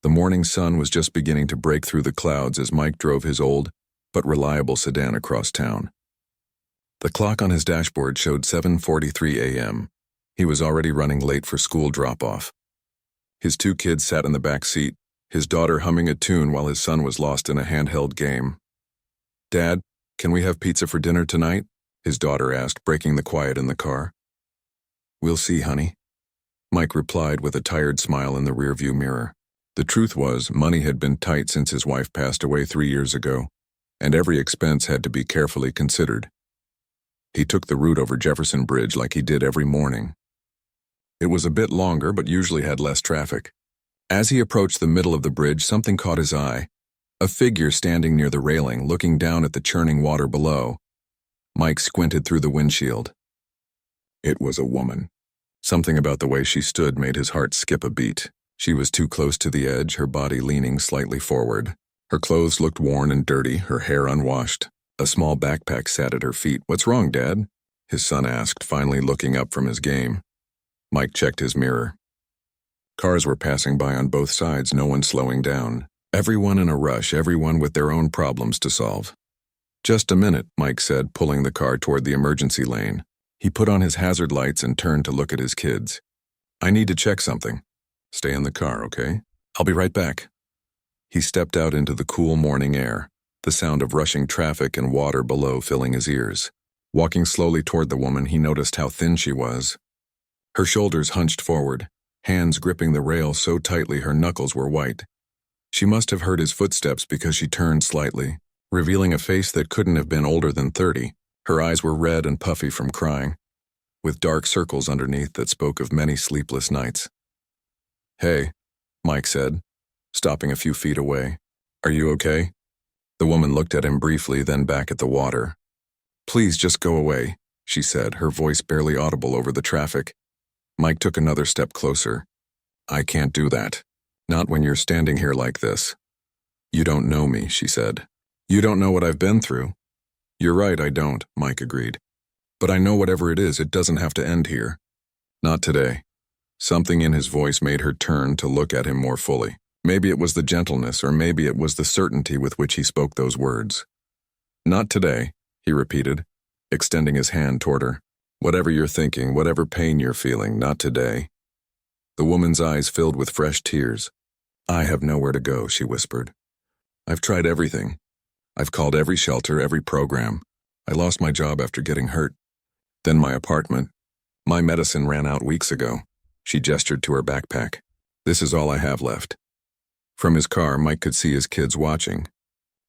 The morning sun was just beginning to break through the clouds as Mike drove his old, but reliable sedan across town. The clock on his dashboard showed 7:43 a.m. He was already running late for school drop-off. His two kids sat in the back seat, his daughter humming a tune while his son was lost in a handheld game. "Dad, can we have pizza for dinner tonight?" his daughter asked, breaking the quiet in the car. "We'll see, honey," Mike replied with a tired smile in the rearview mirror. The truth was, money had been tight since his wife passed away 3 years ago, and every expense had to be carefully considered. He took the route over Jefferson Bridge like he did every morning. It was a bit longer, but usually had less traffic. As he approached the middle of the bridge, something caught his eye. A figure standing near the railing, looking down at the churning water below. Mike squinted through the windshield. It was a woman. Something about the way she stood made his heart skip a beat. She was too close to the edge, her body leaning slightly forward. Her clothes looked worn and dirty, her hair unwashed. A small backpack sat at her feet. "What's wrong, Dad?" his son asked, finally looking up from his game. Mike checked his mirror. Cars were passing by on both sides, no one slowing down. Everyone in a rush, everyone with their own problems to solve. "Just a minute," Mike said, pulling the car toward the emergency lane. He put on his hazard lights and turned to look at his kids. "I need to check something. Stay in the car, okay? I'll be right back." He stepped out into the cool morning air, the sound of rushing traffic and water below filling his ears. Walking slowly toward the woman, he noticed how thin she was. Her shoulders hunched forward, hands gripping the rail so tightly her knuckles were white. She must have heard his footsteps because she turned slightly, revealing a face that couldn't have been older than 30. Her eyes were red and puffy from crying, with dark circles underneath that spoke of many sleepless nights. "Hey," Mike said, stopping a few feet away. "Are you okay?" The woman looked at him briefly, then back at the water. "Please just go away," she said, her voice barely audible over the traffic. Mike took another step closer. "I can't do that. Not when you're standing here like this." "You don't know me," she said. "You don't know what I've been through." "You're right, I don't," Mike agreed. "But I know whatever it is, it doesn't have to end here. Not today." Something in his voice made her turn to look at him more fully. Maybe it was the gentleness, or maybe it was the certainty with which he spoke those words. "Not today," he repeated, extending his hand toward her. "Whatever you're thinking, whatever pain you're feeling, not today." The woman's eyes filled with fresh tears. "I have nowhere to go," she whispered. "I've tried everything. I've called every shelter, every program. I lost my job after getting hurt. Then my apartment. My medicine ran out weeks ago." She gestured to her backpack. "This is all I have left." From his car, Mike could see his kids watching.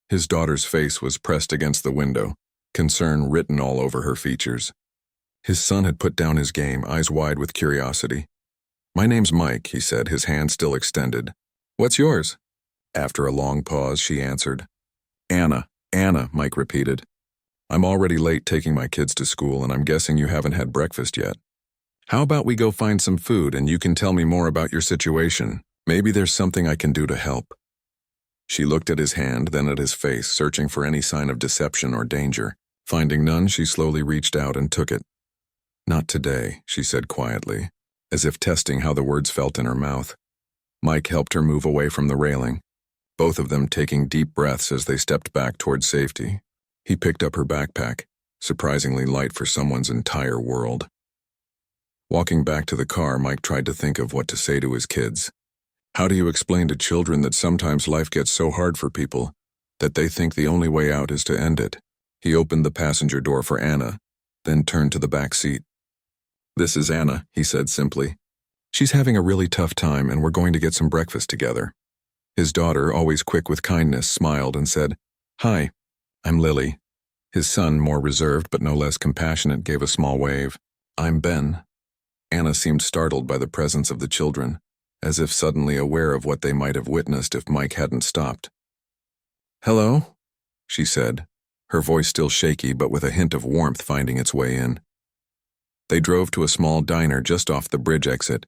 His daughter's face was pressed against the window, concern written all over her features. His son had put down his game, eyes wide with curiosity. "My name's Mike," he said, his hand still extended. "What's yours?" After a long pause, she answered. "Anna, Anna," Mike repeated. "I'm already late taking my kids to school, and I'm guessing you haven't had breakfast yet. How about we go find some food and you can tell me more about your situation? Maybe there's something I can do to help." She looked at his hand, then at his face, searching for any sign of deception or danger. Finding none, she slowly reached out and took it. "Not today," she said quietly, as if testing how the words felt in her mouth. Mike helped her move away from the railing, both of them taking deep breaths as they stepped back toward safety. He picked up her backpack, surprisingly light for someone's entire world. Walking back to the car, Mike tried to think of what to say to his kids. How do you explain to children that sometimes life gets so hard for people that they think the only way out is to end it? He opened the passenger door for Anna, then turned to the back seat. "This is Anna," he said simply. "She's having a really tough time, and we're going to get some breakfast together." His daughter, always quick with kindness, smiled and said, "Hi, I'm Lily." His son, more reserved but no less compassionate, gave a small wave. "I'm Ben." Anna seemed startled by the presence of the children, as if suddenly aware of what they might have witnessed if Mike hadn't stopped. "Hello," she said, her voice still shaky but with a hint of warmth finding its way in. They drove to a small diner just off the bridge exit.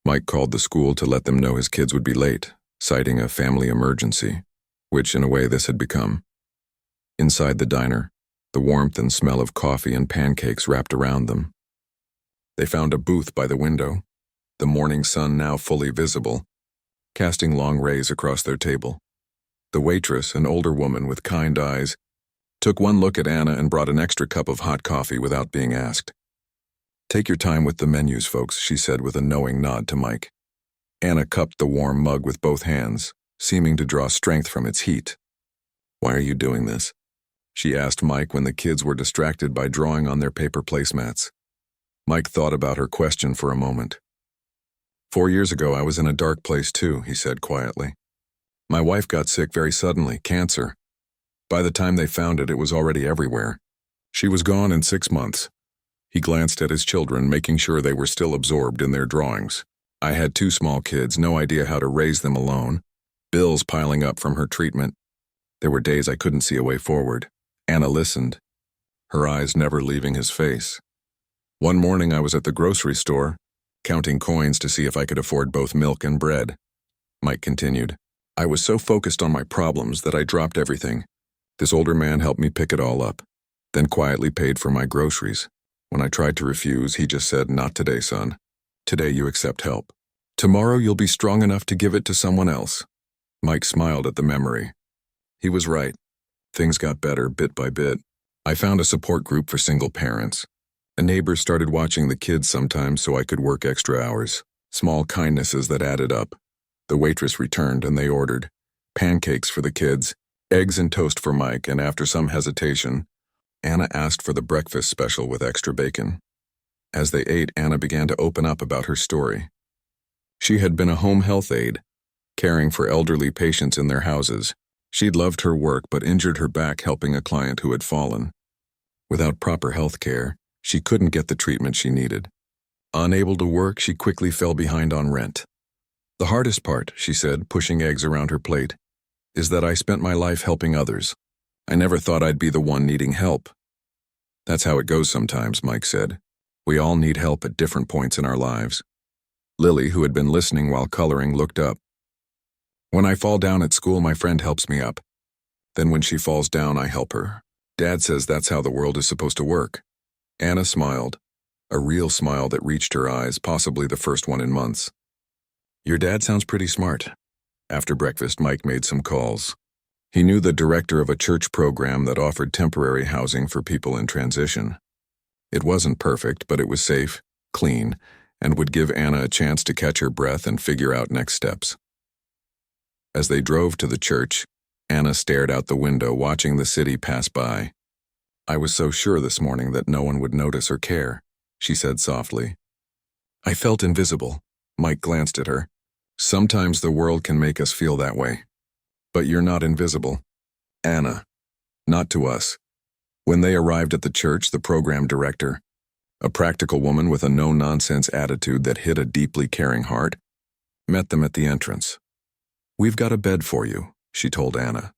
Mike called the school to let them know his kids would be late, citing a family emergency, which in a way this had become. Inside the diner, the warmth and smell of coffee and pancakes wrapped around them. They found a booth by the window, the morning sun now fully visible. casting long rays across their table. The waitress, an older woman with kind eyes, took one look at Anna and brought an extra cup of hot coffee without being asked. "Take your time with the menus, folks," she said with a knowing nod to Mike. Anna cupped the warm mug with both hands, seeming to draw strength from its heat. "Why are you doing this?" she asked Mike when the kids were distracted by drawing on their paper placemats. Mike thought about her question for a moment. 4 years ago, I was in a dark place too, he said quietly. My wife got sick very suddenly, cancer. By the time they found it, it was already everywhere. She was gone in 6 months. He glanced at his children, making sure they were still absorbed in their drawings. I had 2 small kids, no idea how to raise them alone. Bills piling up from her treatment. There were days I couldn't see a way forward. Anna listened, her eyes never leaving his face. One morning I was at the grocery store, counting coins to see if I could afford both milk and bread. Mike continued. I was so focused on my problems that I dropped everything. This older man helped me pick it all up, then quietly paid for my groceries. When I tried to refuse, he just said, "Not today, son. Today you accept help. Tomorrow you'll be strong enough to give it to someone else." Mike smiled at the memory. He was right. Things got better bit by bit. I found a support group for single parents. A neighbor started watching the kids sometimes so I could work extra hours. Small kindnesses that added up. The waitress returned and they ordered pancakes for the kids, eggs and toast for Mike, and after some hesitation, Anna asked for the breakfast special with extra bacon. As they ate, Anna began to open up about her story. She had been a home health aide, caring for elderly patients in their houses. She'd loved her work but injured her back helping a client who had fallen. Without proper health care, she couldn't get the treatment she needed. Unable to work, she quickly fell behind on rent. The hardest part, she said, pushing eggs around her plate, is that I spent my life helping others. I never thought I'd be the one needing help. That's how it goes sometimes, Mike said. We all need help at different points in our lives. Lily, who had been listening while coloring, looked up. When I fall down at school, my friend helps me up. Then when she falls down, I help her. Dad says that's how the world is supposed to work. Anna smiled, a real smile that reached her eyes, possibly the first one in months. Your dad sounds pretty smart. After breakfast, Mike made some calls. He knew the director of a church program that offered temporary housing for people in transition. It wasn't perfect, but it was safe, clean, and would give Anna a chance to catch her breath and figure out next steps. As they drove to the church, Anna stared out the window, watching the city pass by. I was so sure this morning that no one would notice or care, she said softly. I felt invisible. Mike glanced at her. Sometimes the world can make us feel that way. But you're not invisible. Anna. Not to us. When they arrived at the church, the program director, a practical woman with a no-nonsense attitude that hid a deeply caring heart, met them at the entrance. We've got a bed for you, she told Anna,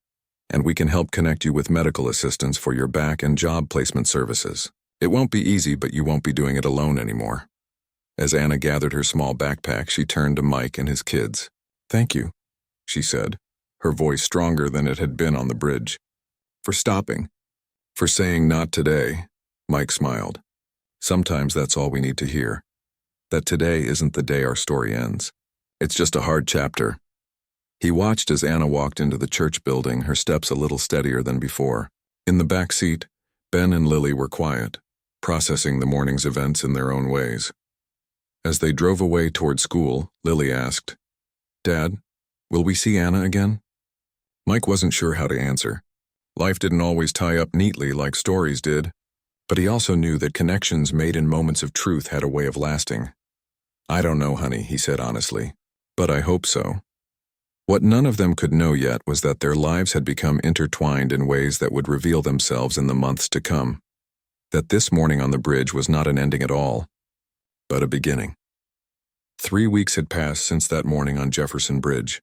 and we can help connect you with medical assistance for your back and job placement services. It won't be easy, but you won't be doing it alone anymore. As Anna gathered her small backpack, she turned to Mike and his kids. Thank you, she said, her voice stronger than it had been on the bridge. For stopping. For saying not today, Mike smiled. Sometimes that's all we need to hear. That today isn't the day our story ends. It's just a hard chapter. He watched as Anna walked into the church building, her steps a little steadier than before. In the back seat, Ben and Lily were quiet, processing the morning's events in their own ways. As they drove away toward school, Lily asked, Dad, will we see Anna again? Mike wasn't sure how to answer. Life didn't always tie up neatly like stories did, but he also knew that connections made in moments of truth had a way of lasting. I don't know, honey, he said honestly, but I hope so. What none of them could know yet was that their lives had become intertwined in ways that would reveal themselves in the months to come. That this morning on the bridge was not an ending at all, but a beginning. 3 weeks had passed since that morning on Jefferson Bridge.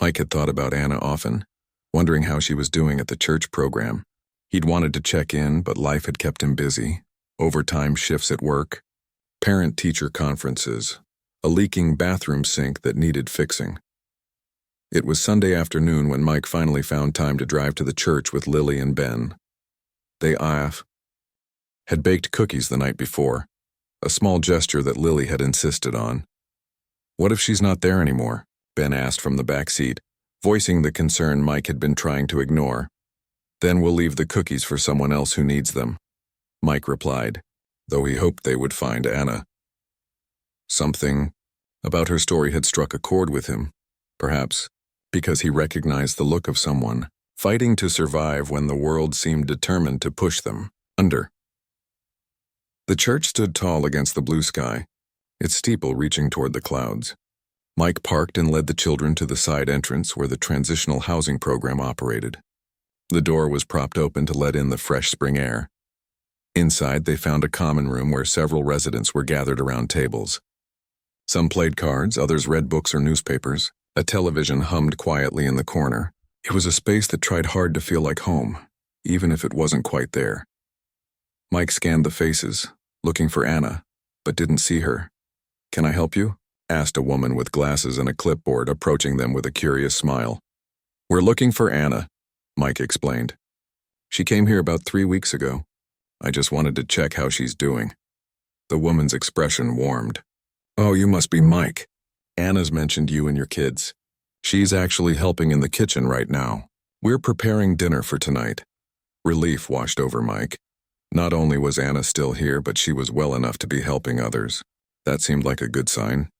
Mike had thought about Anna often, wondering how she was doing at the church program. He'd wanted to check in, but life had kept him busy. Overtime shifts at work, parent-teacher conferences, a leaking bathroom sink that needed fixing. It was Sunday afternoon when Mike finally found time to drive to the church with Lily and Ben. They had baked cookies the night before, a small gesture that Lily had insisted on. What if she's not there anymore? Ben asked from the back seat, voicing the concern Mike had been trying to ignore. Then we'll leave the cookies for someone else who needs them, Mike replied, though he hoped they would find Anna. Something about her story had struck a chord with him, perhaps because he recognized the look of someone fighting to survive when the world seemed determined to push them under. The church stood tall against the blue sky, its steeple reaching toward the clouds. Mike parked and led the children to the side entrance where the transitional housing program operated. The door was propped open to let in the fresh spring air. Inside, they found a common room where several residents were gathered around tables. Some played cards, others read books or newspapers. A television hummed quietly in the corner. It was a space that tried hard to feel like home, even if it wasn't quite there. Mike scanned the faces, looking for Anna, but didn't see her. "Can I help you?" asked a woman with glasses and a clipboard, approaching them with a curious smile. "We're looking for Anna," Mike explained. "She came here about 3 weeks ago. I just wanted to check how she's doing." The woman's expression warmed. "Oh, you must be Mike. Anna's mentioned you and your kids. She's actually helping in the kitchen right now. We're preparing dinner for tonight." Relief washed over Mike. Not only was Anna still here, but she was well enough to be helping others. That seemed like a good sign.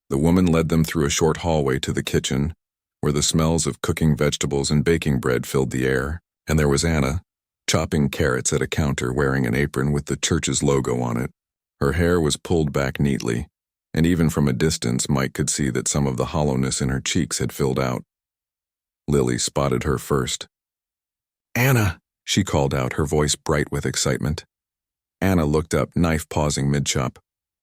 The woman led them through a short hallway to the kitchen, where the smells of cooking vegetables and baking bread filled the air, and there was Anna, chopping carrots at a counter wearing an apron with the church's logo on it. Her hair was pulled back neatly, and even from a distance Mike could see that some of the hollowness in her cheeks had filled out. Lily spotted her first. "Anna!" she called out, her voice bright with excitement. Anna looked up, knife pausing mid-chop.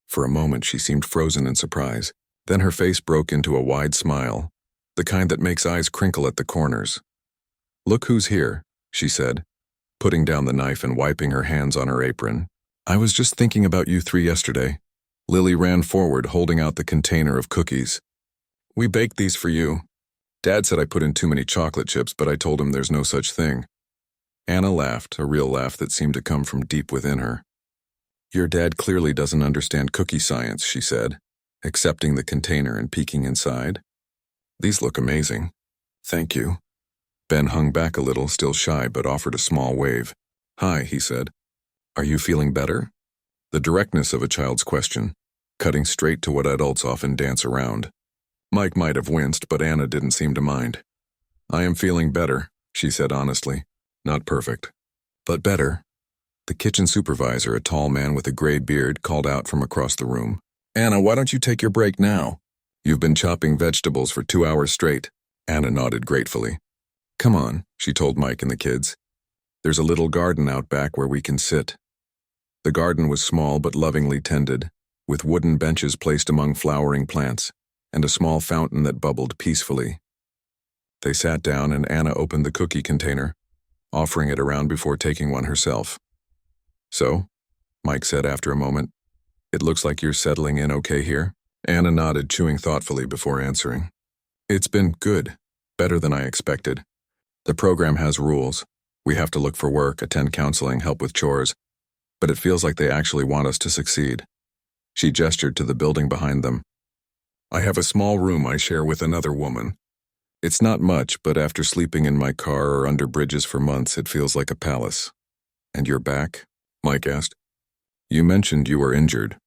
For a moment she seemed frozen in surprise. Then her face broke into a wide smile, the kind that makes eyes crinkle at the corners. "Look who's here," she said, putting down the knife and wiping her hands on her apron. "I was just thinking about you three yesterday." Lily ran forward, holding out the container of cookies. "We baked these for you. Dad said I put in too many chocolate chips, but I told him there's no such thing." Anna laughed, a real laugh that seemed to come from deep within her. "Your dad clearly doesn't understand cookie science," she said, accepting the container and peeking inside. "These look amazing." "Thank you." Ben hung back a little, still shy, but offered a small wave. "Hi," he said. "Are you feeling better?" The directness of a child's question, cutting straight to what adults often dance around. Mike might have winced, but Anna didn't seem to mind. "I am feeling better," she said honestly. "Not perfect, but better." The kitchen supervisor, a tall man with a gray beard, called out from across the room. "Anna, why don't you take your break now? You've been chopping vegetables for 2 hours straight." Anna nodded gratefully. "Come on," she told Mike and the kids. "There's a little garden out back where we can sit." The garden was small but lovingly tended, with wooden benches placed among flowering plants, and a small fountain that bubbled peacefully. They sat down and Anna opened the cookie container, offering it around before taking one herself. "So," Mike said after a moment, "it looks like you're settling in okay here?" Anna nodded, chewing thoughtfully before answering. "It's been good, better than I expected. The program has rules. We have to look for work, attend counseling, help with chores, but it feels like they actually want us to succeed." She gestured to the building behind them. "I have a small room I share with another woman. It's not much, but after sleeping in my car or under bridges for months, it feels like a palace." "And you're back?" Mike asked. "You mentioned you were injured."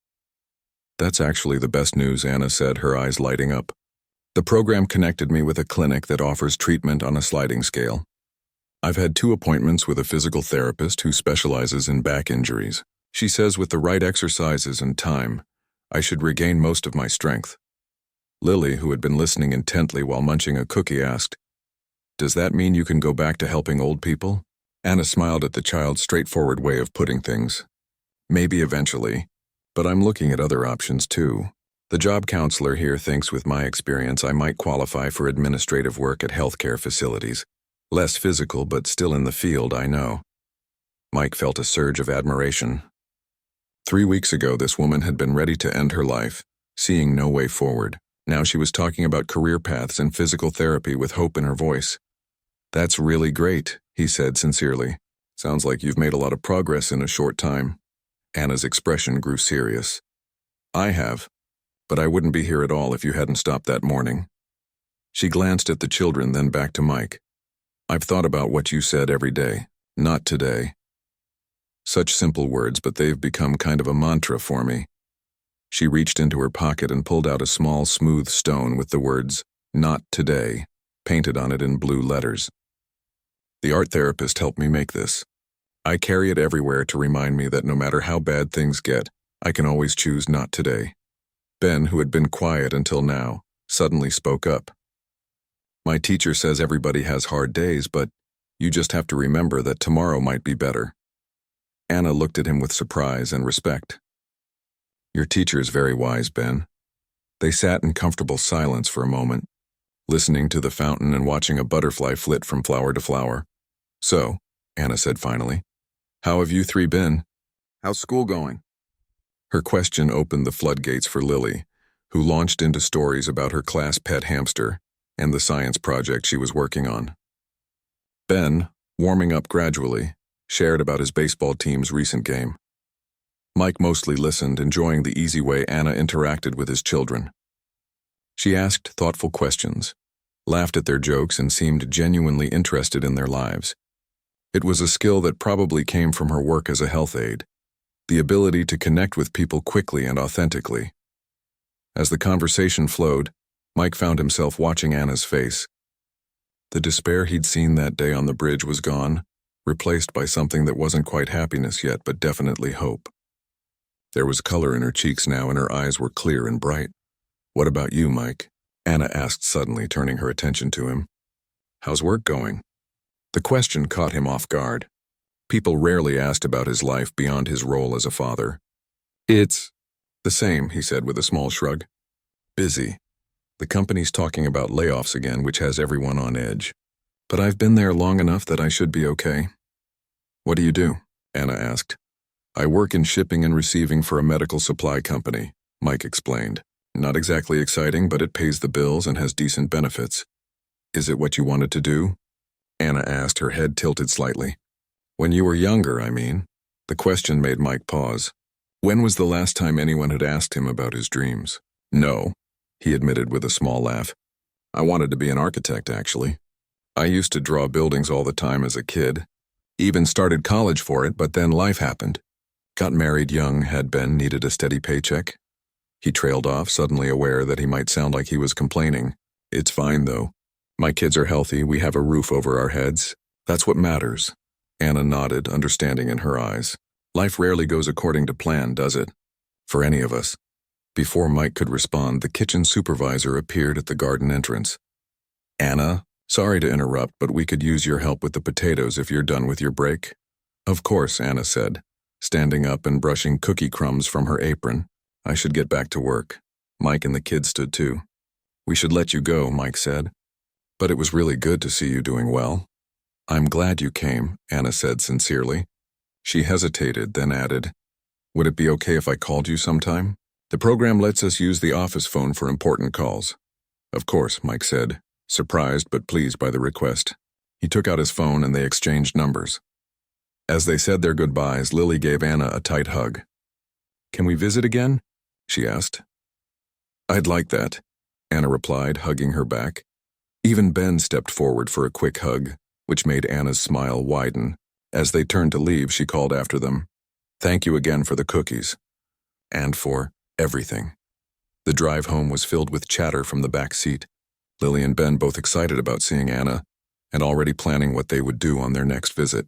"That's actually the best news," Anna said, her eyes lighting up. "The program connected me with a clinic that offers treatment on a sliding scale. I've had 2 appointments with a physical therapist who specializes in back injuries. She says with the right exercises and time, I should regain most of my strength." Lily, who had been listening intently while munching a cookie, asked, "Does that mean you can go back to helping old people?" Anna smiled at the child's straightforward way of putting things. "Maybe eventually, but I'm looking at other options too. The job counselor here thinks with my experience I might qualify for administrative work at healthcare facilities. Less physical, but still in the field, I know." Mike felt a surge of admiration. 3 weeks ago, this woman had been ready to end her life, seeing no way forward. Now she was talking about career paths and physical therapy with hope in her voice. "That's really great," he said sincerely. "Sounds like you've made a lot of progress in a short time." Anna's expression grew serious. "I have, but I wouldn't be here at all if you hadn't stopped that morning." She glanced at the children, then back to Mike. "I've thought about what you said every day. Not today." Such simple words, but they've become kind of a mantra for me. She reached into her pocket and pulled out a small, smooth stone with the words, "Not today," painted on it in blue letters. "The art therapist helped me make this. I carry it everywhere to remind me that no matter how bad things get, I can always choose not today." Ben, who had been quiet until now, suddenly spoke up. "My teacher says everybody has hard days, but you just have to remember that tomorrow might be better." Anna looked at him with surprise and respect. "Your teacher is very wise, Ben." They sat in comfortable silence for a moment, listening to the fountain and watching a butterfly flit from flower to flower. "So," Anna said finally, "how have you three been? How's school going?" Her question opened the floodgates for Lily, who launched into stories about her class pet hamster and the science project she was working on. Ben, warming up gradually, shared about his baseball team's recent game. Mike mostly listened, enjoying the easy way Anna interacted with his children. She asked thoughtful questions, laughed at their jokes, and seemed genuinely interested in their lives. It was a skill that probably came from her work as a health aide, the ability to connect with people quickly and authentically. As the conversation flowed, Mike found himself watching Anna's face. The despair he'd seen that day on the bridge was gone, replaced by something that wasn't quite happiness yet, but definitely hope. There was color in her cheeks now, and her eyes were clear and bright. "What about you, Mike?" Anna asked suddenly, turning her attention to him. "How's work going?" The question caught him off guard. People rarely asked about his life beyond his role as a father. "It's the same," he said with a small shrug. "Busy. The company's talking about layoffs again, which has everyone on edge. But I've been there long enough that I should be okay." "What do you do?" Anna asked. "I work in shipping and receiving for a medical supply company," Mike explained. "Not exactly exciting, but it pays the bills and has decent benefits." "Is it what you wanted to do?" Anna asked, her head tilted slightly. "When you were younger, I mean." The question made Mike pause. When was the last time anyone had asked him about his dreams? "No," he admitted with a small laugh. "I wanted to be an architect, actually. I used to draw buildings all the time as a kid. Even started college for it, but then life happened. Got married young, had been, needed a steady paycheck." He trailed off, suddenly aware that he might sound like he was complaining. "It's fine, though. My kids are healthy, we have a roof over our heads. That's what matters." Anna nodded, understanding in her eyes. Life rarely goes according to plan, does it? For any of us. Before Mike could respond, the kitchen supervisor appeared at the garden entrance. "Anna, sorry to interrupt, but we could use your help with the potatoes if you're done with your break." "Of course," Anna said, standing up and brushing cookie crumbs from her apron. "I should get back to work." Mike and the kids stood too. "We should let you go," Mike said. "But it was really good to see you doing well." "I'm glad you came," Anna said sincerely. She hesitated, then added, "Would it be okay if I called you sometime? The program lets us use the office phone for important calls." "Of course," Mike said, surprised but pleased by the request. He took out his phone and they exchanged numbers. As they said their goodbyes, Lily gave Anna a tight hug. "Can we visit again?" she asked. "I'd like that," Anna replied, hugging her back. Even Ben stepped forward for a quick hug, which made Anna's smile widen. As they turned to leave, she called after them, "Thank you again for the cookies. And for everything." The drive home was filled with chatter from the back seat. Lily and Ben both excited about seeing Anna, and already planning what they would do on their next visit.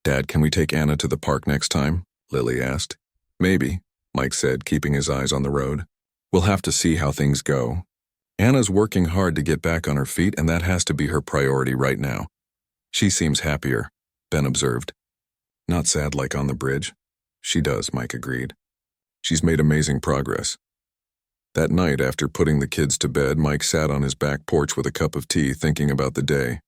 "Dad, can we take Anna to the park next time?" Lily asked. "Maybe," Mike said, keeping his eyes on the road. "We'll have to see how things go. Anna's working hard to get back on her feet, and that has to be her priority right now." "She seems happier," Ben observed. "Not sad like on the bridge." "She does," Mike agreed. "She's made amazing progress." That night, after putting the kids to bed, Mike sat on his back porch with a cup of tea, thinking about the day.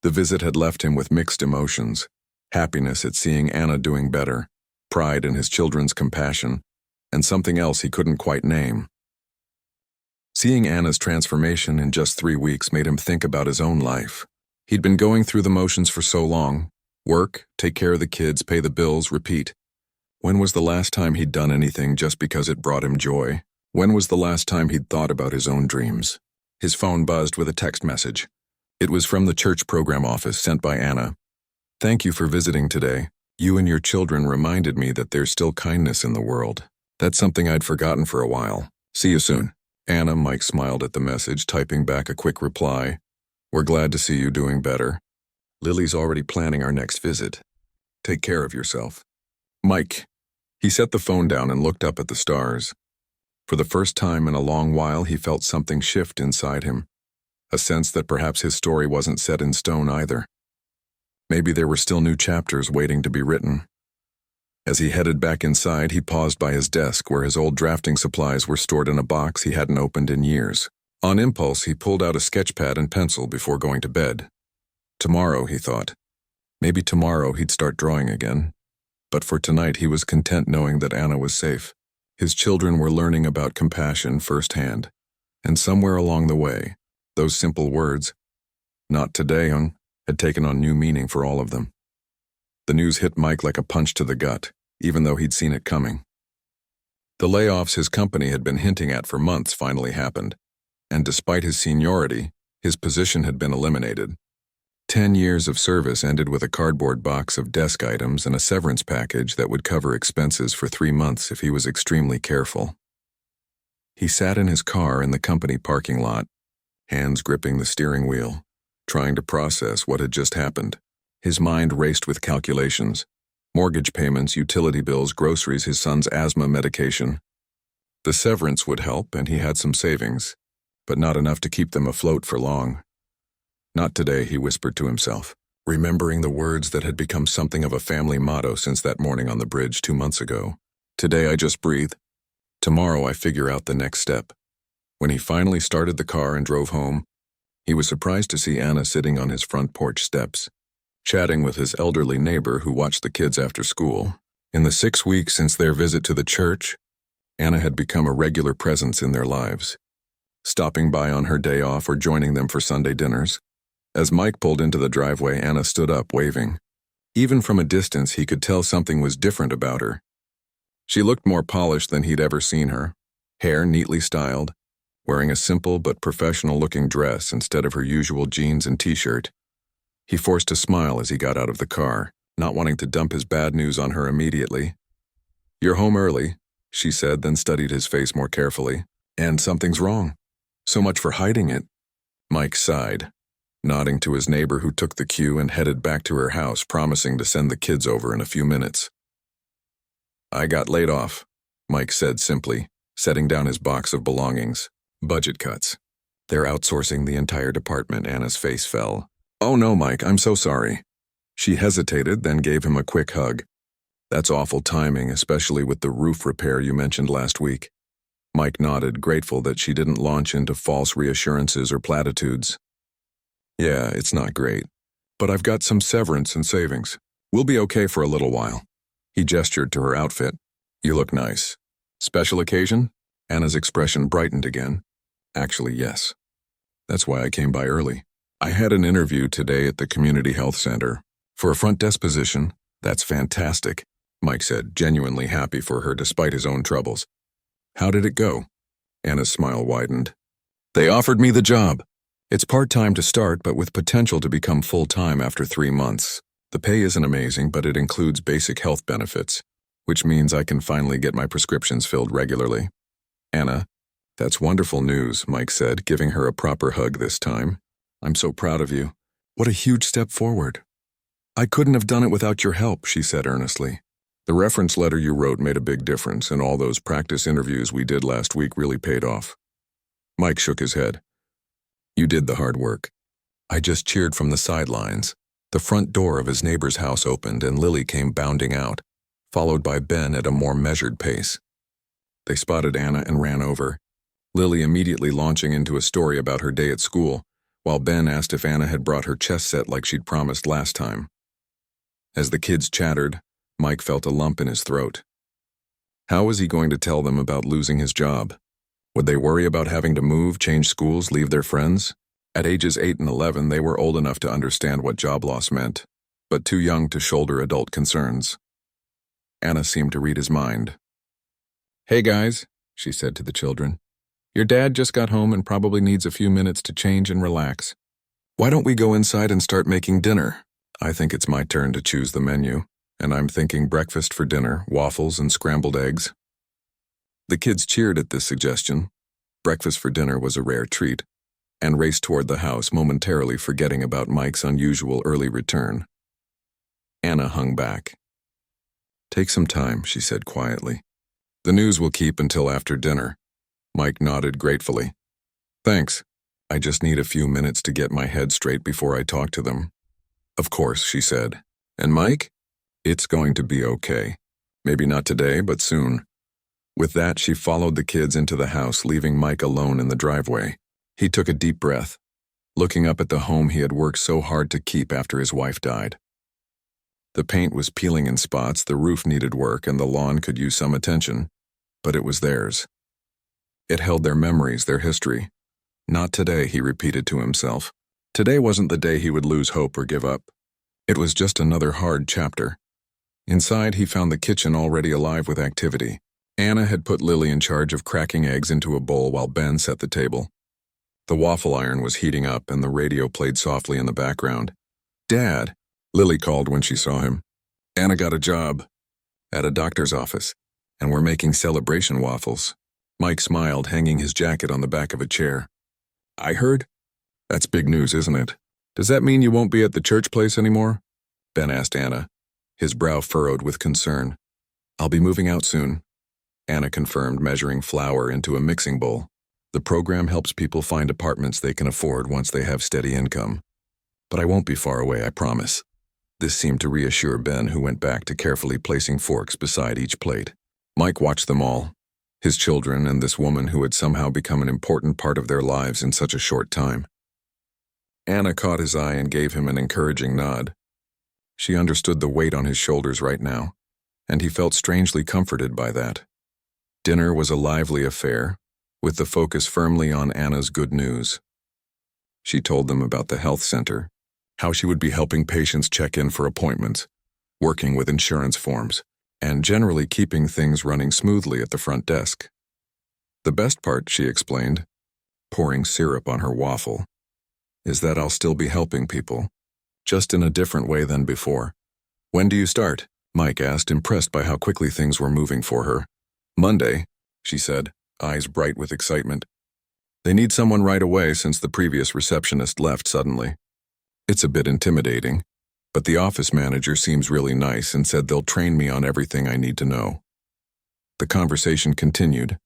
The visit had left him with mixed emotions: happiness at seeing Anna doing better, pride in his children's compassion, and something else he couldn't quite name. Seeing Anna's transformation in just 3 weeks made him think about his own life. He'd been going through the motions for so long: work, take care of the kids, pay the bills, repeat. When was the last time he'd done anything just because it brought him joy? When was the last time he'd thought about his own dreams? His phone buzzed with a text message. It was from the church program office sent by Anna. "Thank you for visiting today. You and your children reminded me that there's still kindness in the world. That's something I'd forgotten for a while. See you soon." Anna, Mike smiled at the message, typing back a quick reply. "We're glad to see you doing better. Lily's already planning our next visit. Take care of yourself." Mike. He set the phone down and looked up at the stars. For the first time in a long while, he felt something shift inside him, a sense that perhaps his story wasn't set in stone either. Maybe there were still new chapters waiting to be written. As he headed back inside, he paused by his desk where his old drafting supplies were stored in a box he hadn't opened in years. On impulse, he pulled out a sketch pad and pencil before going to bed. Tomorrow, he thought. Maybe tomorrow he'd start drawing again. But for tonight, he was content knowing that Anna was safe. His children were learning about compassion firsthand. And somewhere along the way, those simple words, "Not today, hon," had taken on new meaning for all of them. The news hit Mike like a punch to the gut, even though he'd seen it coming. The layoffs his company had been hinting at for months finally happened, and despite his seniority, his position had been eliminated. 10 years of service ended with a cardboard box of desk items and a severance package that would cover expenses for 3 months if he was extremely careful. He sat in his car in the company parking lot, hands gripping the steering wheel, trying to process what had just happened. His mind raced with calculations: mortgage payments, utility bills, groceries, his son's asthma medication. The severance would help, and he had some savings, but not enough to keep them afloat for long. Not today, he whispered to himself, remembering the words that had become something of a family motto since that morning on the bridge 2 months ago. Today I just breathe. Tomorrow I figure out the next step. When he finally started the car and drove home, he was surprised to see Anna sitting on his front porch steps, chatting with his elderly neighbor who watched the kids after school. In the 6 weeks since their visit to the church, Anna had become a regular presence in their lives, stopping by on her day off or joining them for Sunday dinners. As Mike pulled into the driveway, Anna stood up, waving. Even from a distance, he could tell something was different about her. She looked more polished than he'd ever seen her, hair neatly styled, wearing a simple but professional-looking dress instead of her usual jeans and t-shirt. He forced a smile as he got out of the car, not wanting to dump his bad news on her immediately. "You're home early," she said, then studied his face more carefully. "And something's wrong. So much for hiding it." Mike sighed, nodding to his neighbor who took the cue and headed back to her house, promising to send the kids over in a few minutes. "I got laid off," Mike said simply, setting down his box of belongings. "Budget cuts. They're outsourcing the entire department." Anna's face fell. "Oh no, Mike, I'm so sorry." She hesitated, then gave him a quick hug. "That's awful timing, especially with the roof repair you mentioned last week." Mike nodded, grateful that she didn't launch into false reassurances or platitudes. "Yeah, it's not great, but I've got some severance and savings. We'll be okay for a little while." He gestured to her outfit. "You look nice. Special occasion?" Anna's expression brightened again. "Actually, yes. That's why I came by early. I had an interview today at the community health center. For a front desk position." "That's fantastic," Mike said, genuinely happy for her despite his own troubles. "How did it go?" Anna's smile widened. "They offered me the job. It's part-time to start, but with potential to become full-time after 3 months. The pay isn't amazing, but it includes basic health benefits, which means I can finally get my prescriptions filled regularly." "Anna, that's wonderful news," Mike said, giving her a proper hug this time. "I'm so proud of you. What a huge step forward." "I couldn't have done it without your help," she said earnestly. "The reference letter you wrote made a big difference, and all those practice interviews we did last week really paid off." Mike shook his head. "You did the hard work. I just cheered from the sidelines." The front door of his neighbor's house opened and Lily came bounding out, followed by Ben at a more measured pace. They spotted Anna and ran over, Lily immediately launching into a story about her day at school, while Ben asked if Anna had brought her chess set like she'd promised last time. As the kids chattered, Mike felt a lump in his throat. How was he going to tell them about losing his job? Would they worry about having to move, change schools, leave their friends? At ages 8 and 11, they were old enough to understand what job loss meant, but too young to shoulder adult concerns. Anna seemed to read his mind. "Hey guys, she said to the children. Your dad just got home and probably needs a few minutes to change and relax. Why don't we go inside and start making dinner? I think it's my turn to choose the menu, and I'm thinking breakfast for dinner, waffles and scrambled eggs. The kids cheered at this suggestion. Breakfast for dinner was a rare treat, and raced toward the house, momentarily forgetting about Mike's unusual early return. Anna hung back. Take some time, she said quietly. The news will keep until after dinner. Mike nodded gratefully. Thanks. I just need a few minutes to get my head straight before I talk to them. Of course, she said. And Mike? It's going to be okay. Maybe not today, but soon. With that, she followed the kids into the house, leaving Mike alone in the driveway. He took a deep breath, looking up at the home he had worked so hard to keep after his wife died. The paint was peeling in spots, the roof needed work, and the lawn could use some attention, but it was theirs. It held their memories, their history. Not today, he repeated to himself. Today wasn't the day he would lose hope or give up. It was just another hard chapter. Inside, he found the kitchen already alive with activity. Anna had put Lily in charge of cracking eggs into a bowl while Ben set the table. The waffle iron was heating up and the radio played softly in the background. Dad, Lily called when she saw him. Anna got a job at a doctor's office, and we're making celebration waffles. Mike smiled, hanging his jacket on the back of a chair. I heard? That's big news, isn't it? Does that mean you won't be at the church place anymore? Ben asked Anna, his brow furrowed with concern. I'll be moving out soon, Anna confirmed, measuring flour into a mixing bowl. The program helps people find apartments they can afford once they have steady income. But I won't be far away, I promise. This seemed to reassure Ben, who went back to carefully placing forks beside each plate. Mike watched them all, his children and this woman who had somehow become an important part of their lives in such a short time. Anna caught his eye and gave him an encouraging nod. She understood the weight on his shoulders right now, and he felt strangely comforted by that. Dinner was a lively affair, with the focus firmly on Anna's good news. She told them about the health center, how she would be helping patients check in for appointments, working with insurance forms, and generally keeping things running smoothly at the front desk. The best part, she explained, pouring syrup on her waffle, is that I'll still be helping people, just in a different way than before. When do you start? Mike asked, impressed by how quickly things were moving for her. Monday, she said, eyes bright with excitement. They need someone right away since the previous receptionist left suddenly. It's a bit intimidating, but the office manager seems really nice and said they'll train me on everything I need to know. The conversation continued,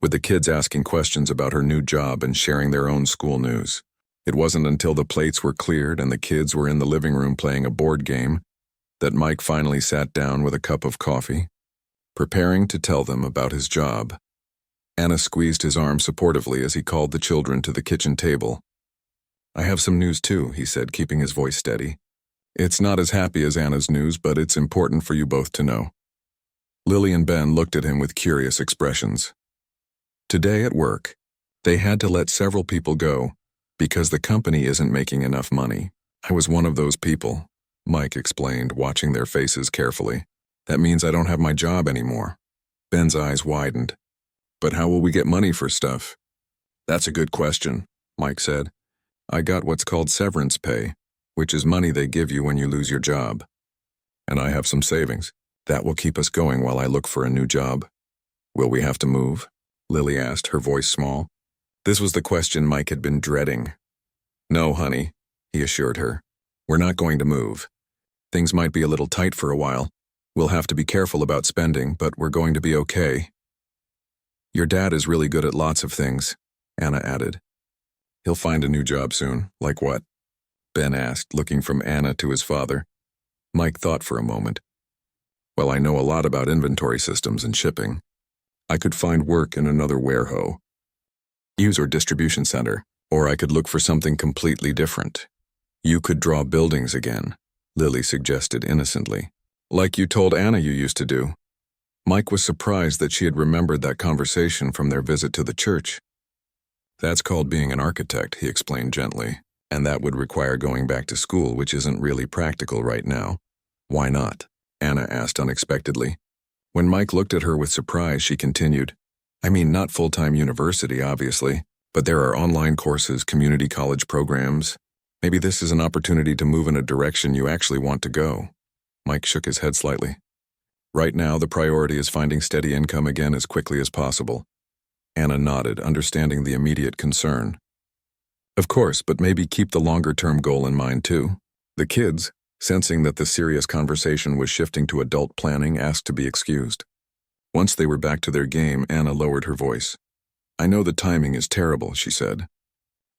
with the kids asking questions about her new job and sharing their own school news. It wasn't until the plates were cleared and the kids were in the living room playing a board game that Mike finally sat down with a cup of coffee, preparing to tell them about his job. Anna squeezed his arm supportively as he called the children to the kitchen table. I have some news too, he said, keeping his voice steady. It's not as happy as Anna's news, but it's important for you both to know. Lily and Ben looked at him with curious expressions. Today at work, they had to let several people go because the company isn't making enough money. I was one of those people, Mike explained, watching their faces carefully. That means I don't have my job anymore. Ben's eyes widened. But how will we get money for stuff? That's a good question, Mike said. I got what's called severance pay, which is money they give you when you lose your job. And I have some savings. That will keep us going while I look for a new job. Will we have to move? Lily asked, her voice small. This was the question Mike had been dreading. No, honey, he assured her. We're not going to move. Things might be a little tight for a while. We'll have to be careful about spending, but we're going to be okay. Your dad is really good at lots of things, Anna added. He'll find a new job soon. Like what? Ben asked, looking from Anna to his father. Mike thought for a moment. Well, I know a lot about inventory systems and shipping. I could find work in another warehouse, user distribution center, or I could look for something completely different. You could draw buildings again, Lily suggested innocently. Like you told Anna you used to do. Mike was surprised that she had remembered that conversation from their visit to the church. That's called being an architect, he explained gently, and that would require going back to school, which isn't really practical right now. Why not? Anna asked unexpectedly. When Mike looked at her with surprise, she continued, I mean, not full-time university, obviously, but there are online courses, community college programs. Maybe this is an opportunity to move in a direction you actually want to go. Mike shook his head slightly. Right now, the priority is finding steady income again as quickly as possible. Anna nodded, understanding the immediate concern. Of course, but maybe keep the longer-term goal in mind, too. The kids, sensing that the serious conversation was shifting to adult planning, asked to be excused. Once they were back to their game, Anna lowered her voice. I know the timing is terrible, she said.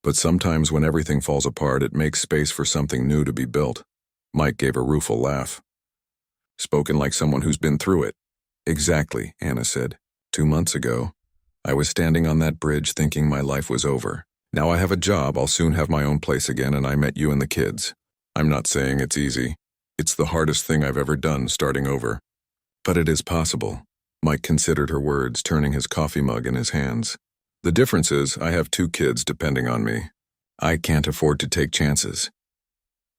But sometimes when everything falls apart, it makes space for something new to be built. Mike gave a rueful laugh. Spoken like someone who's been through it. Exactly, Anna said. 2 months ago, I was standing on that bridge thinking my life was over. Now I have a job, I'll soon have my own place again, and I met you and the kids. I'm not saying it's easy. It's the hardest thing I've ever done, starting over. But it is possible. Mike considered her words, turning his coffee mug in his hands. The difference is, I have 2 kids depending on me. I can't afford to take chances.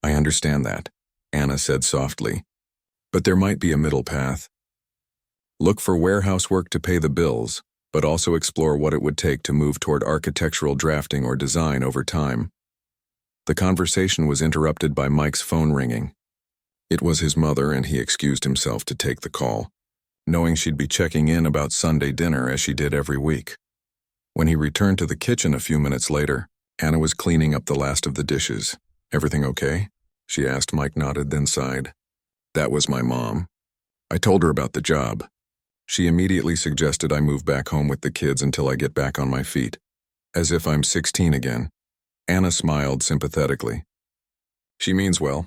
I understand that, Anna said softly. But there might be a middle path. Look for warehouse work to pay the bills, but also explore what it would take to move toward architectural drafting or design over time. The conversation was interrupted by Mike's phone ringing. It was his mother, and he excused himself to take the call, knowing she'd be checking in about Sunday dinner as she did every week. When he returned to the kitchen a few minutes later, Anna was cleaning up the last of the dishes. Everything okay? She asked. Mike nodded, then sighed. That was my mom. I told her about the job. She immediately suggested I move back home with the kids until I get back on my feet. As if I'm 16 again. Anna smiled sympathetically. She means well.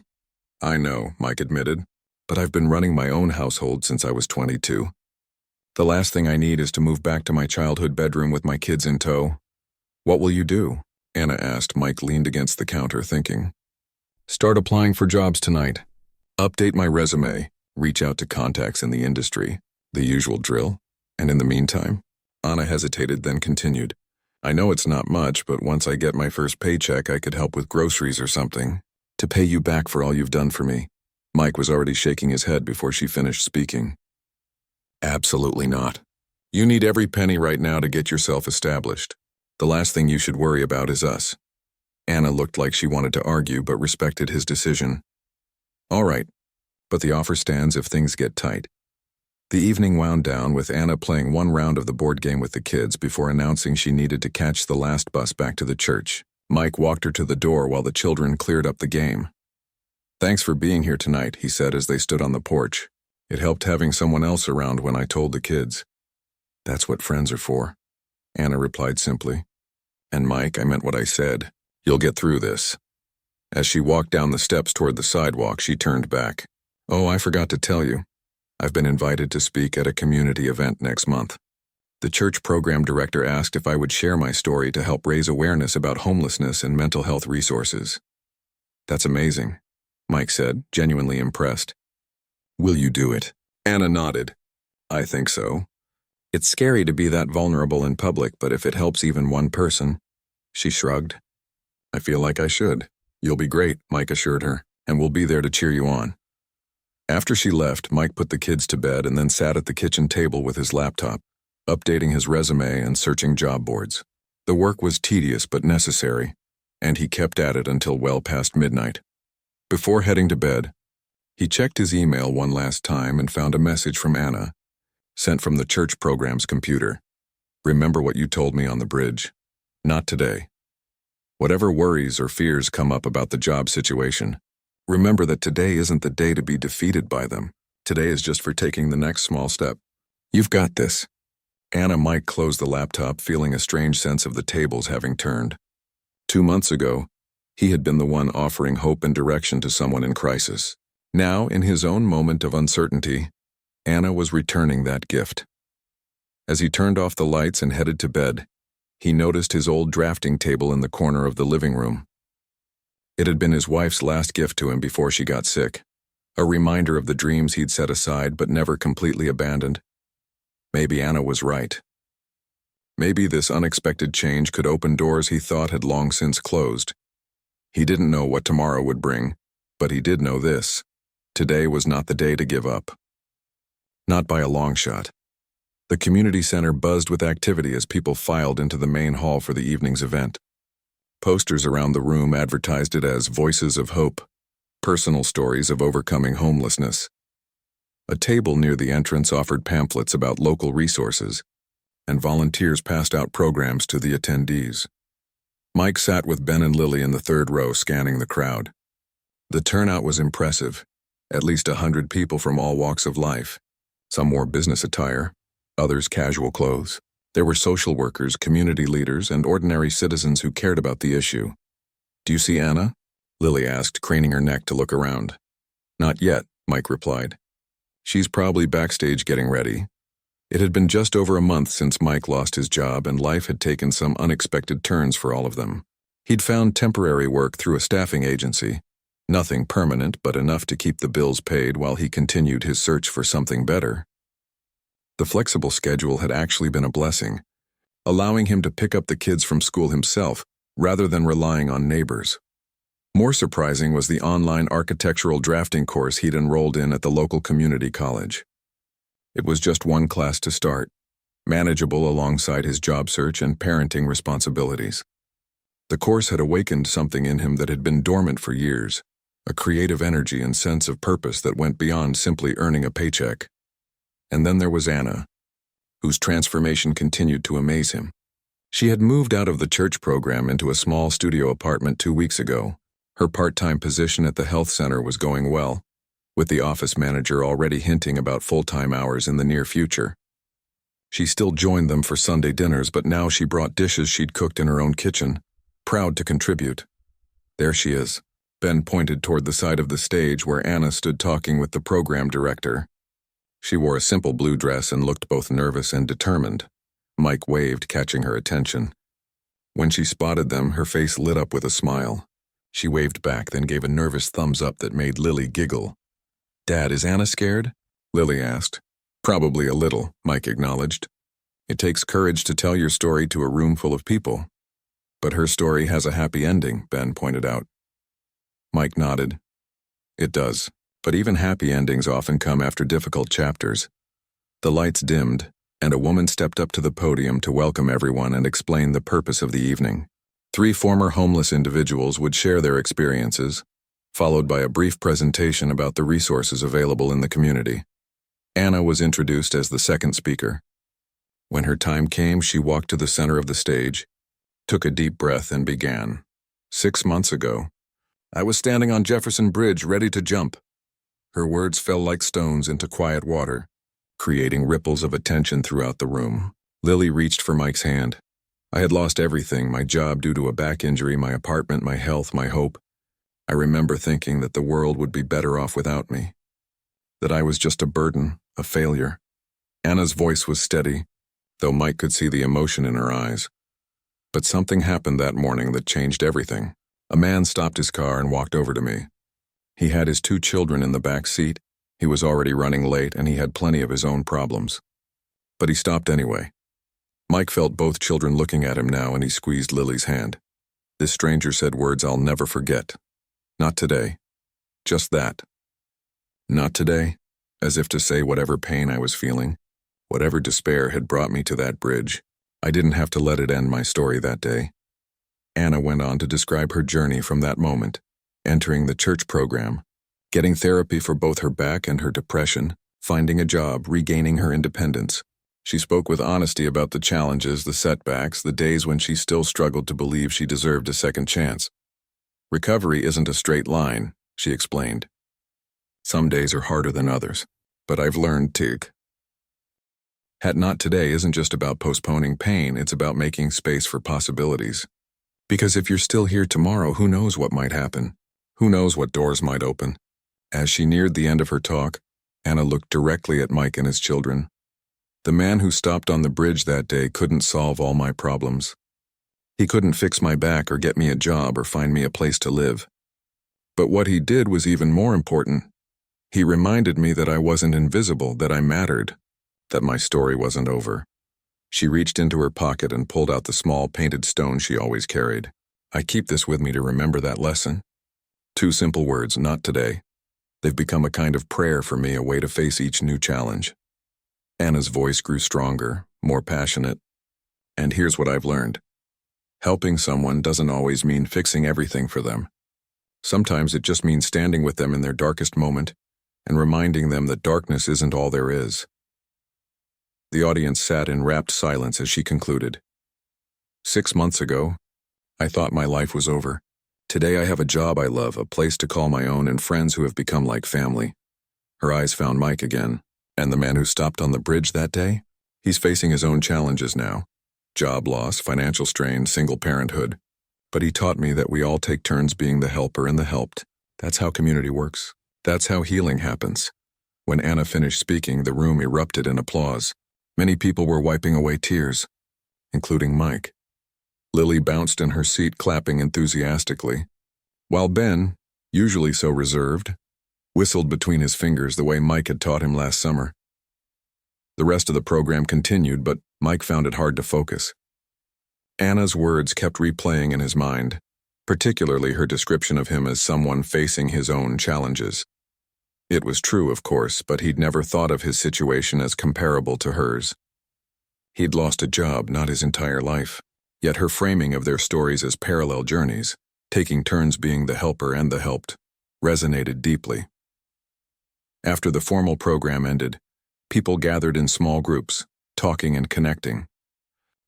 I know, Mike admitted, but I've been running my own household since I was 22. The last thing I need is to move back to my childhood bedroom with my kids in tow. What will you do? Anna asked. Mike leaned against the counter, thinking. Start applying for jobs tonight. Update my resume. Reach out to contacts in the industry. The usual drill. And in the meantime, Anna hesitated, then continued. I know it's not much, but once I get my first paycheck, I could help with groceries or something, to pay you back for all you've done for me. Mike was already shaking his head before she finished speaking. Absolutely not. You need every penny right now to get yourself established. The last thing you should worry about is us. Anna looked like she wanted to argue, but respected his decision. All right, but the offer stands if things get tight. The evening wound down with Anna playing one round of the board game with the kids before announcing she needed to catch the last bus back to the church. Mike walked her to the door while the children cleared up the game. Thanks for being here tonight, he said as they stood on the porch. It helped having someone else around when I told the kids. That's what friends are for, Anna replied simply. And Mike, I meant what I said. You'll get through this. As she walked down the steps toward the sidewalk, she turned back. Oh, I forgot to tell you. I've been invited to speak at a community event next month. The church program director asked if I would share my story to help raise awareness about homelessness and mental health resources. That's amazing, Mike said, genuinely impressed. Will you do it? Anna nodded. I think so. It's scary to be that vulnerable in public, but if it helps even one person, she shrugged. I feel like I should. You'll be great, Mike assured her, and we'll be there to cheer you on. After she left, Mike put the kids to bed and then sat at the kitchen table with his laptop, updating his resume and searching job boards. The work was tedious but necessary, and he kept at it until well past midnight. Before heading to bed, he checked his email one last time and found a message from Anna, sent from the church program's computer. Remember what you told me on the bridge. Not today. Whatever worries or fears come up about the job situation, remember that today isn't the day to be defeated by them. Today is just for taking the next small step. You've got this. Mike closed the laptop, feeling a strange sense of the tables having turned. 2 months ago, he had been the one offering hope and direction to someone in crisis. Now, in his own moment of uncertainty, Anna was returning that gift. As he turned off the lights and headed to bed, he noticed his old drafting table in the corner of the living room. It had been his wife's last gift to him before she got sick, a reminder of the dreams he'd set aside but never completely abandoned. Maybe Anna was right. Maybe this unexpected change could open doors he thought had long since closed. He didn't know what tomorrow would bring, but he did know this. Today was not the day to give up. Not by a long shot. The community center buzzed with activity as people filed into the main hall for the evening's event. Posters around the room advertised it as Voices of Hope, personal stories of overcoming homelessness. A table near the entrance offered pamphlets about local resources, and volunteers passed out programs to the attendees. Mike sat with Ben and Lily in the third row, scanning the crowd. The turnout was impressive, at least 100 people from all walks of life. Some wore business attire, others casual clothes. There were social workers, community leaders, and ordinary citizens who cared about the issue. "Do you see Anna?" Lily asked, craning her neck to look around. "Not yet," Mike replied. "She's probably backstage getting ready." It had been just over a month since Mike lost his job, and life had taken some unexpected turns for all of them. He'd found temporary work through a staffing agency. Nothing permanent, but enough to keep the bills paid while he continued his search for something better. The flexible schedule had actually been a blessing, allowing him to pick up the kids from school himself rather than relying on neighbors. More surprising was the online architectural drafting course he'd enrolled in at the local community college. It was just one class to start, manageable alongside his job search and parenting responsibilities. The course had awakened something in him that had been dormant for years, a creative energy and sense of purpose that went beyond simply earning a paycheck. And then there was Anna, whose transformation continued to amaze him. She had moved out of the church program into a small studio apartment 2 weeks ago. Her part-time position at the health center was going well, with the office manager already hinting about full-time hours in the near future. She still joined them for Sunday dinners, but now she brought dishes she'd cooked in her own kitchen, proud to contribute. "There she is." Ben pointed toward the side of the stage where Anna stood talking with the program director. She wore a simple blue dress and looked both nervous and determined. Mike waved, catching her attention. When she spotted them, her face lit up with a smile. She waved back, then gave a nervous thumbs up that made Lily giggle. "Dad, is Anna scared?" Lily asked. "Probably a little," Mike acknowledged. "It takes courage to tell your story to a room full of people." "But her story has a happy ending," Ben pointed out. Mike nodded. "It does, but even happy endings often come after difficult chapters." The lights dimmed, and a woman stepped up to the podium to welcome everyone and explain the purpose of the evening. 3 former homeless individuals would share their experiences, followed by a brief presentation about the resources available in the community. Anna was introduced as the second speaker. When her time came, she walked to the center of the stage, took a deep breath, and began. "6 months ago, I was standing on Jefferson Bridge ready to jump." Her words fell like stones into quiet water, creating ripples of attention throughout the room. Lily reached for Mike's hand. "I had lost everything, my job due to a back injury, my apartment, my health, my hope. I remember thinking that the world would be better off without me, that I was just a burden, a failure." Anna's voice was steady, though Mike could see the emotion in her eyes. But something happened that morning that changed everything. A man stopped his car and walked over to me. He had his 2 children in the back seat. He was already running late, and he had plenty of his own problems. But he stopped anyway. Mike felt both children looking at him now, and he squeezed Lily's hand. This stranger said words I'll never forget. "Not today." Just that. "Not today," as if to say whatever pain I was feeling, whatever despair had brought me to that bridge, I didn't have to let it end my story that day. Anna went on to describe her journey from that moment, entering the church program, getting therapy for both her back and her depression, finding a job, regaining her independence. She spoke with honesty about the challenges, the setbacks, the days when she still struggled to believe she deserved a second chance. "Recovery isn't a straight line," she explained. "Some days are harder than others, but I've learned to. Not today isn't just about postponing pain, it's about making space for possibilities. Because if you're still here tomorrow, who knows what might happen? Who knows what doors might open?" As she neared the end of her talk, Anna looked directly at Mike and his children. "The man who stopped on the bridge that day couldn't solve all my problems. He couldn't fix my back or get me a job or find me a place to live. But what he did was even more important. He reminded me that I wasn't invisible, that I mattered, that my story wasn't over." She reached into her pocket and pulled out the small painted stone she always carried. "I keep this with me to remember that lesson. 2 simple words, not today. They've become a kind of prayer for me, a way to face each new challenge." Anna's voice grew stronger, more passionate. And here's what I've learned. Helping someone doesn't always mean fixing everything for them. Sometimes it just means standing with them in their darkest moment and reminding them that darkness isn't all there is. The audience sat in rapt silence as she concluded. 6 months ago, I thought my life was over. Today I have a job I love, a place to call my own, and friends who have become like family. Her eyes found Mike again. And the man who stopped on the bridge that day? He's facing his own challenges now. Job loss, financial strain, single parenthood. But he taught me that we all take turns being the helper and the helped. That's how community works. That's how healing happens. When Anna finished speaking, the room erupted in applause. Many people were wiping away tears, including Mike. Lily bounced in her seat, clapping enthusiastically, while Ben, usually so reserved, whistled between his fingers the way Mike had taught him last summer. The rest of the program continued, but Mike found it hard to focus. Anna's words kept replaying in his mind, particularly her description of him as someone facing his own challenges. It was true, of course, but he'd never thought of his situation as comparable to hers. He'd lost a job, not his entire life, yet her framing of their stories as parallel journeys, taking turns being the helper and the helped, resonated deeply. After the formal program ended, people gathered in small groups, talking and connecting.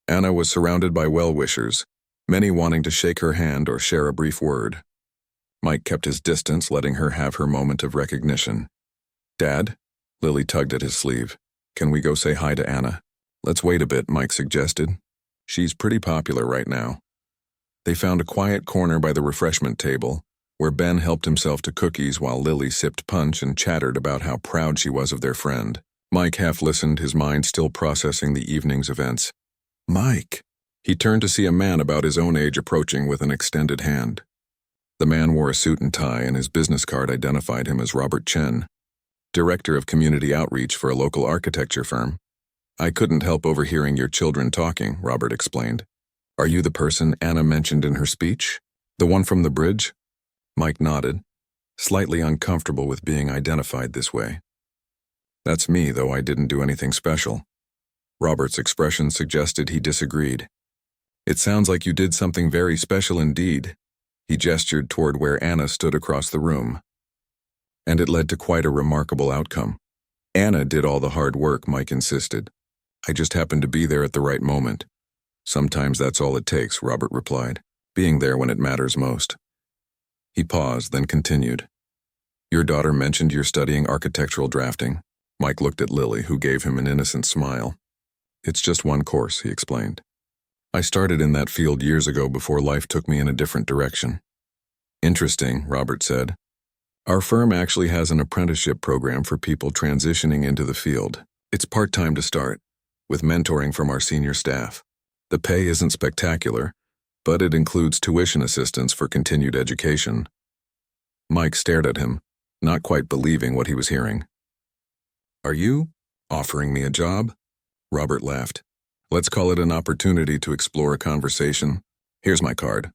Anna was surrounded by well-wishers, many wanting to shake her hand or share a brief word. Mike kept his distance, letting her have her moment of recognition. "Dad?" Lily tugged at his sleeve. "Can we go say hi to Anna?" "Let's wait a bit," Mike suggested. "She's pretty popular right now." They found a quiet corner by the refreshment table, where Ben helped himself to cookies while Lily sipped punch and chattered about how proud she was of their friend. Mike half listened, his mind still processing the evening's events. "Mike!" He turned to see a man about his own age approaching with an extended hand. The man wore a suit and tie, and his business card identified him as Robert Chen, Director of Community Outreach for a local architecture firm. "I couldn't help overhearing your children talking," Robert explained. "Are you the person Anna mentioned in her speech? The one from the bridge?" Mike nodded, slightly uncomfortable with being identified this way. "That's me, though I didn't do anything special." Robert's expression suggested he disagreed. "It sounds like you did something very special indeed." He gestured toward where Anna stood across the room. "And it led to quite a remarkable outcome." "Anna did all the hard work," Mike insisted. "I just happened to be there at the right moment." "Sometimes that's all it takes," Robert replied, "being there when it matters most." He paused, then continued. "Your daughter mentioned you're studying architectural drafting." Mike looked at Lily, who gave him an innocent smile. "It's just one course," he explained. "I started in that field years ago before life took me in a different direction." "Interesting," Robert said. "Our firm actually has an apprenticeship program for people transitioning into the field. It's part-time to start, with mentoring from our senior staff. The pay isn't spectacular, but it includes tuition assistance for continued education." Mike stared at him, not quite believing what he was hearing. "Are you offering me a job?" Robert laughed. "Let's call it an opportunity to explore a conversation. Here's my card.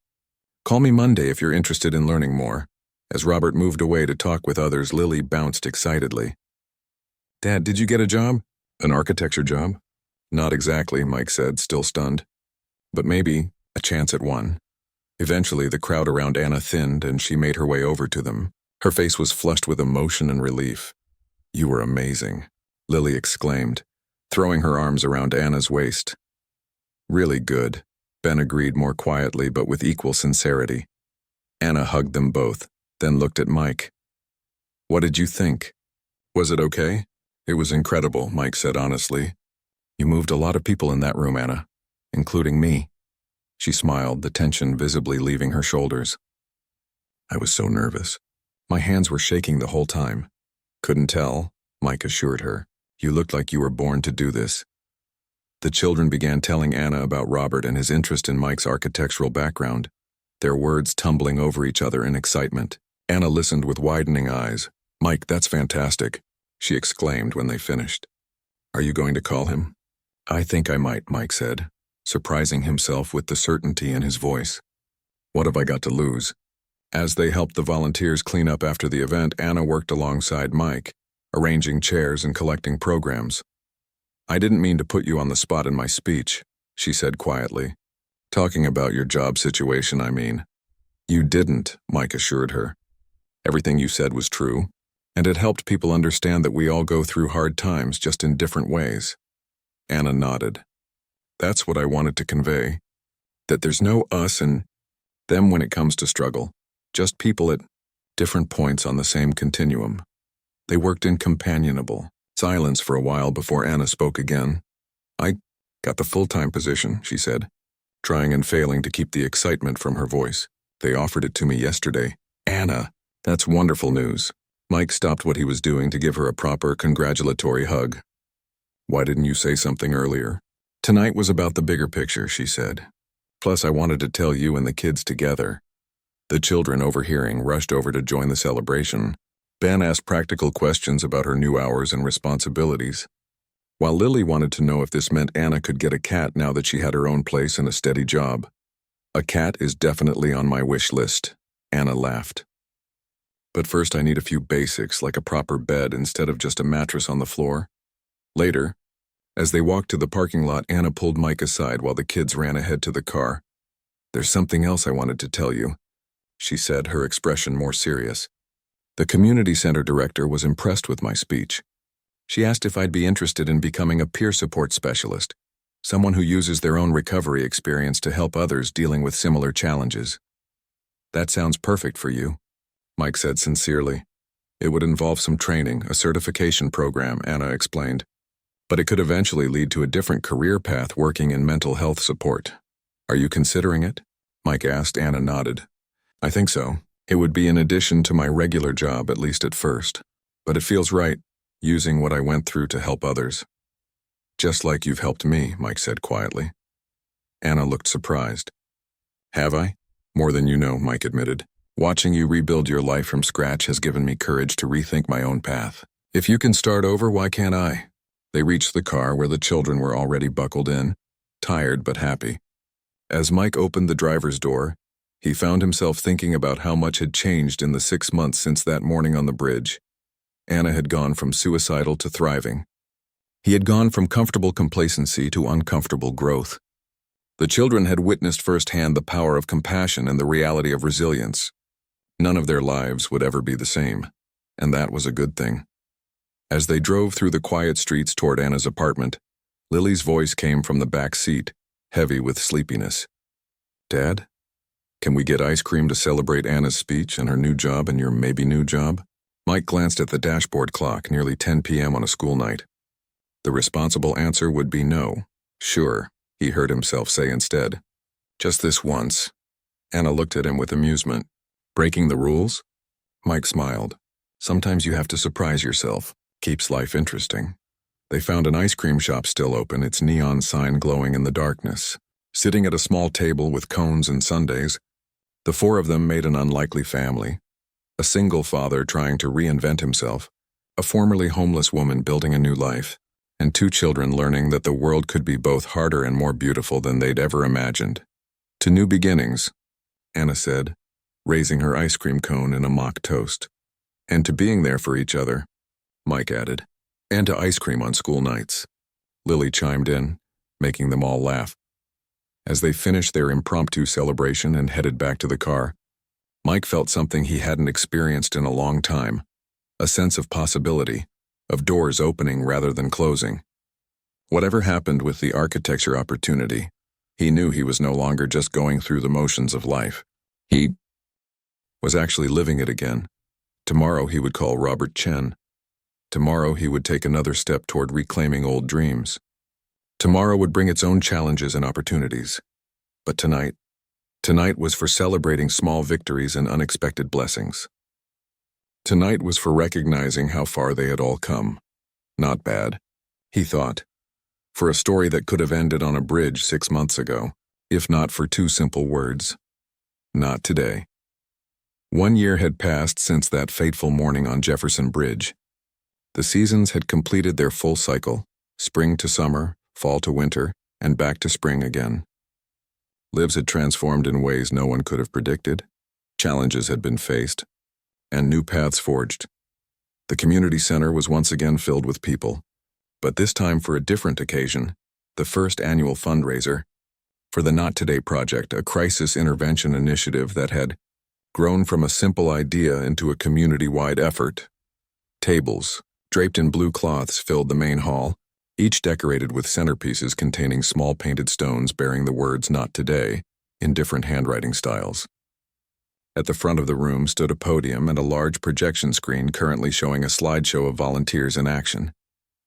Call me Monday if you're interested in learning more." As Robert moved away to talk with others, Lily bounced excitedly. "Dad, did you get a job?" "An architecture job?" "Not exactly," Mike said, still stunned. "But maybe a chance at one." Eventually, the crowd around Anna thinned, and she made her way over to them. Her face was flushed with emotion and relief. "You were amazing," Lily exclaimed, throwing her arms around Anna's waist. "Really good," Ben agreed more quietly but with equal sincerity. Anna hugged them both, then looked at Mike. "What did you think? Was it okay?" "It was incredible," Mike said honestly. "You moved a lot of people in that room, Anna, including me." She smiled, the tension visibly leaving her shoulders. "I was so nervous. My hands were shaking the whole time." "Couldn't tell," Mike assured her. "You looked like you were born to do this." The children began telling Anna about Robert and his interest in Mike's architectural background, their words tumbling over each other in excitement. Anna listened with widening eyes. "Mike, that's fantastic," she exclaimed when they finished. "Are you going to call him?" "I think I might," Mike said, surprising himself with the certainty in his voice. "What have I got to lose?" As they helped the volunteers clean up after the event, Anna worked alongside Mike, arranging chairs and collecting programs. I didn't mean to put you on the spot in my speech, she said quietly. Talking about your job situation, I mean. You didn't, Mike assured her. Everything you said was true, and it helped people understand that we all go through hard times just in different ways. Anna nodded. That's what I wanted to convey. That there's no us and them when it comes to struggle, just people at different points on the same continuum. They worked in companionable silence for a while before Anna spoke again. I got the full-time position, she said, trying and failing to keep the excitement from her voice. They offered it to me yesterday. Anna, that's wonderful news. Mike stopped what he was doing to give her a proper congratulatory hug. Why didn't you say something earlier? Tonight was about the bigger picture, she said. Plus, I wanted to tell you and the kids together. The children, overhearing, rushed over to join the celebration. Ben asked practical questions about her new hours and responsibilities, while Lily wanted to know if this meant Anna could get a cat now that she had her own place and a steady job. A cat is definitely on my wish list, Anna laughed. But first I need a few basics, like a proper bed instead of just a mattress on the floor. Later, as they walked to the parking lot, Anna pulled Mike aside while the kids ran ahead to the car. There's something else I wanted to tell you, she said, her expression more serious. The community center director was impressed with my speech. She asked if I'd be interested in becoming a peer support specialist, someone who uses their own recovery experience to help others dealing with similar challenges. That sounds perfect for you, Mike said sincerely. It would involve some training, a certification program, Anna explained. But it could eventually lead to a different career path working in mental health support. Are you considering it? Mike asked. Anna nodded. I think so. It would be in addition to my regular job, at least at first. But it feels right, using what I went through to help others. Just like you've helped me, Mike said quietly. Anna looked surprised. Have I? More than you know, Mike admitted. Watching you rebuild your life from scratch has given me courage to rethink my own path. If you can start over, why can't I? They reached the car where the children were already buckled in, tired but happy. As Mike opened the driver's door, he found himself thinking about how much had changed in the 6 months since that morning on the bridge. Anna had gone from suicidal to thriving. He had gone from comfortable complacency to uncomfortable growth. The children had witnessed firsthand the power of compassion and the reality of resilience. None of their lives would ever be the same, and that was a good thing. As they drove through the quiet streets toward Anna's apartment, Lily's voice came from the back seat, heavy with sleepiness. Dad? Can we get ice cream to celebrate Anna's speech and her new job and your maybe new job? Mike glanced at the dashboard clock, nearly 10 p.m. on a school night. The responsible answer would be no. Sure, he heard himself say instead. Just this once. Anna looked at him with amusement. Breaking the rules? Mike smiled. Sometimes you have to surprise yourself. Keeps life interesting. They found an ice cream shop still open, its neon sign glowing in the darkness. Sitting at a small table with cones and sundaes, the four of them made an unlikely family. A single father trying to reinvent himself, a formerly homeless woman building a new life, and 2 children learning that the world could be both harder and more beautiful than they'd ever imagined. To new beginnings, Anna said, raising her ice cream cone in a mock toast. And to being there for each other, Mike added. And to ice cream on school nights. Lily chimed in, making them all laugh. As they finished their impromptu celebration and headed back to the car, Mike felt something he hadn't experienced in a long time, a sense of possibility, of doors opening rather than closing. Whatever happened with the architecture opportunity, he knew he was no longer just going through the motions of life. He was actually living it again. Tomorrow he would call Robert Chen. Tomorrow he would take another step toward reclaiming old dreams. Tomorrow would bring its own challenges and opportunities. But tonight was for celebrating small victories and unexpected blessings. Tonight was for recognizing how far they had all come. Not bad, he thought, for a story that could have ended on a bridge 6 months ago, if not for 2 simple words. Not today. 1 year had passed since that fateful morning on Jefferson Bridge. The seasons had completed their full cycle, spring to summer, fall to winter, and back to spring again. Lives had transformed in ways no one could have predicted. Challenges had been faced, and new paths forged. The community center was once again filled with people, but this time for a different occasion, the first annual fundraiser for the Not Today Project, a crisis intervention initiative that had grown from a simple idea into a community-wide effort. Tables, draped in blue cloths, filled the main hall, each decorated with centerpieces containing small painted stones bearing the words "Not Today" in different handwriting styles. At the front of the room stood a podium and a large projection screen currently showing a slideshow of volunteers in action,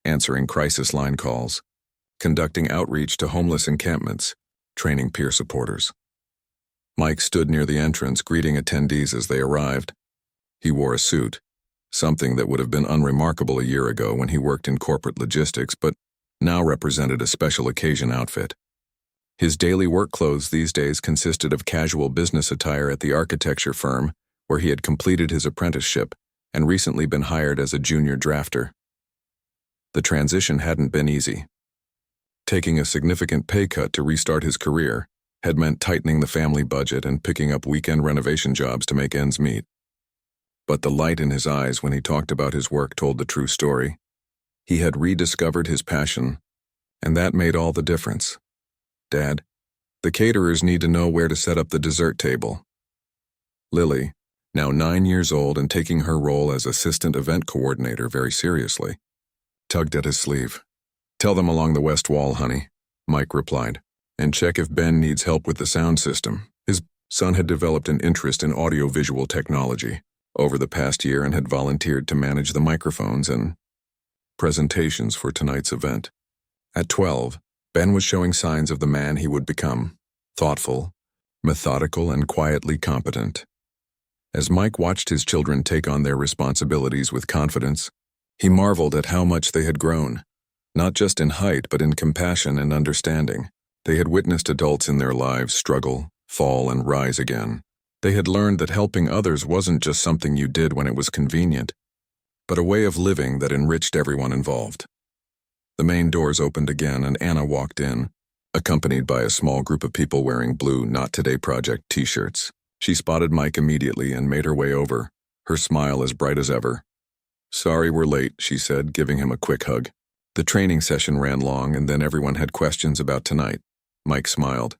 answering crisis line calls, conducting outreach to homeless encampments, training peer supporters. Mike stood near the entrance, greeting attendees as they arrived. He wore a suit, something that would have been unremarkable a year ago when he worked in corporate logistics, but now represented a special occasion outfit. His daily work clothes these days consisted of casual business attire at the architecture firm where he had completed his apprenticeship and recently been hired as a junior drafter. The transition hadn't been easy. Taking a significant pay cut to restart his career had meant tightening the family budget and picking up weekend renovation jobs to make ends meet. But the light in his eyes when he talked about his work told the true story. He had rediscovered his passion, and that made all the difference. "Dad, the caterers need to know where to set up the dessert table." Lily, now 9 years old and taking her role as assistant event coordinator very seriously, tugged at his sleeve. "Tell them along the west wall, honey," Mike replied, "and check if Ben needs help with the sound system." His son had developed an interest in audiovisual technology over the past year and had volunteered to manage the microphones and presentations for tonight's event. At 12, Ben was showing signs of the man he would become: thoughtful, methodical, and quietly competent. As Mike watched his children take on their responsibilities with confidence, he marveled at how much they had grown, not just in height but in compassion and understanding. They had witnessed adults in their lives struggle, fall, and rise again. They had learned that helping others wasn't just something you did when it was convenient, but a way of living that enriched everyone involved. The main doors opened again and Anna walked in, accompanied by a small group of people wearing blue Not Today Project t-shirts. She spotted Mike immediately and made her way over, her smile as bright as ever. "Sorry we're late," she said, giving him a quick hug. The training session ran long and then everyone had questions about tonight. Mike smiled.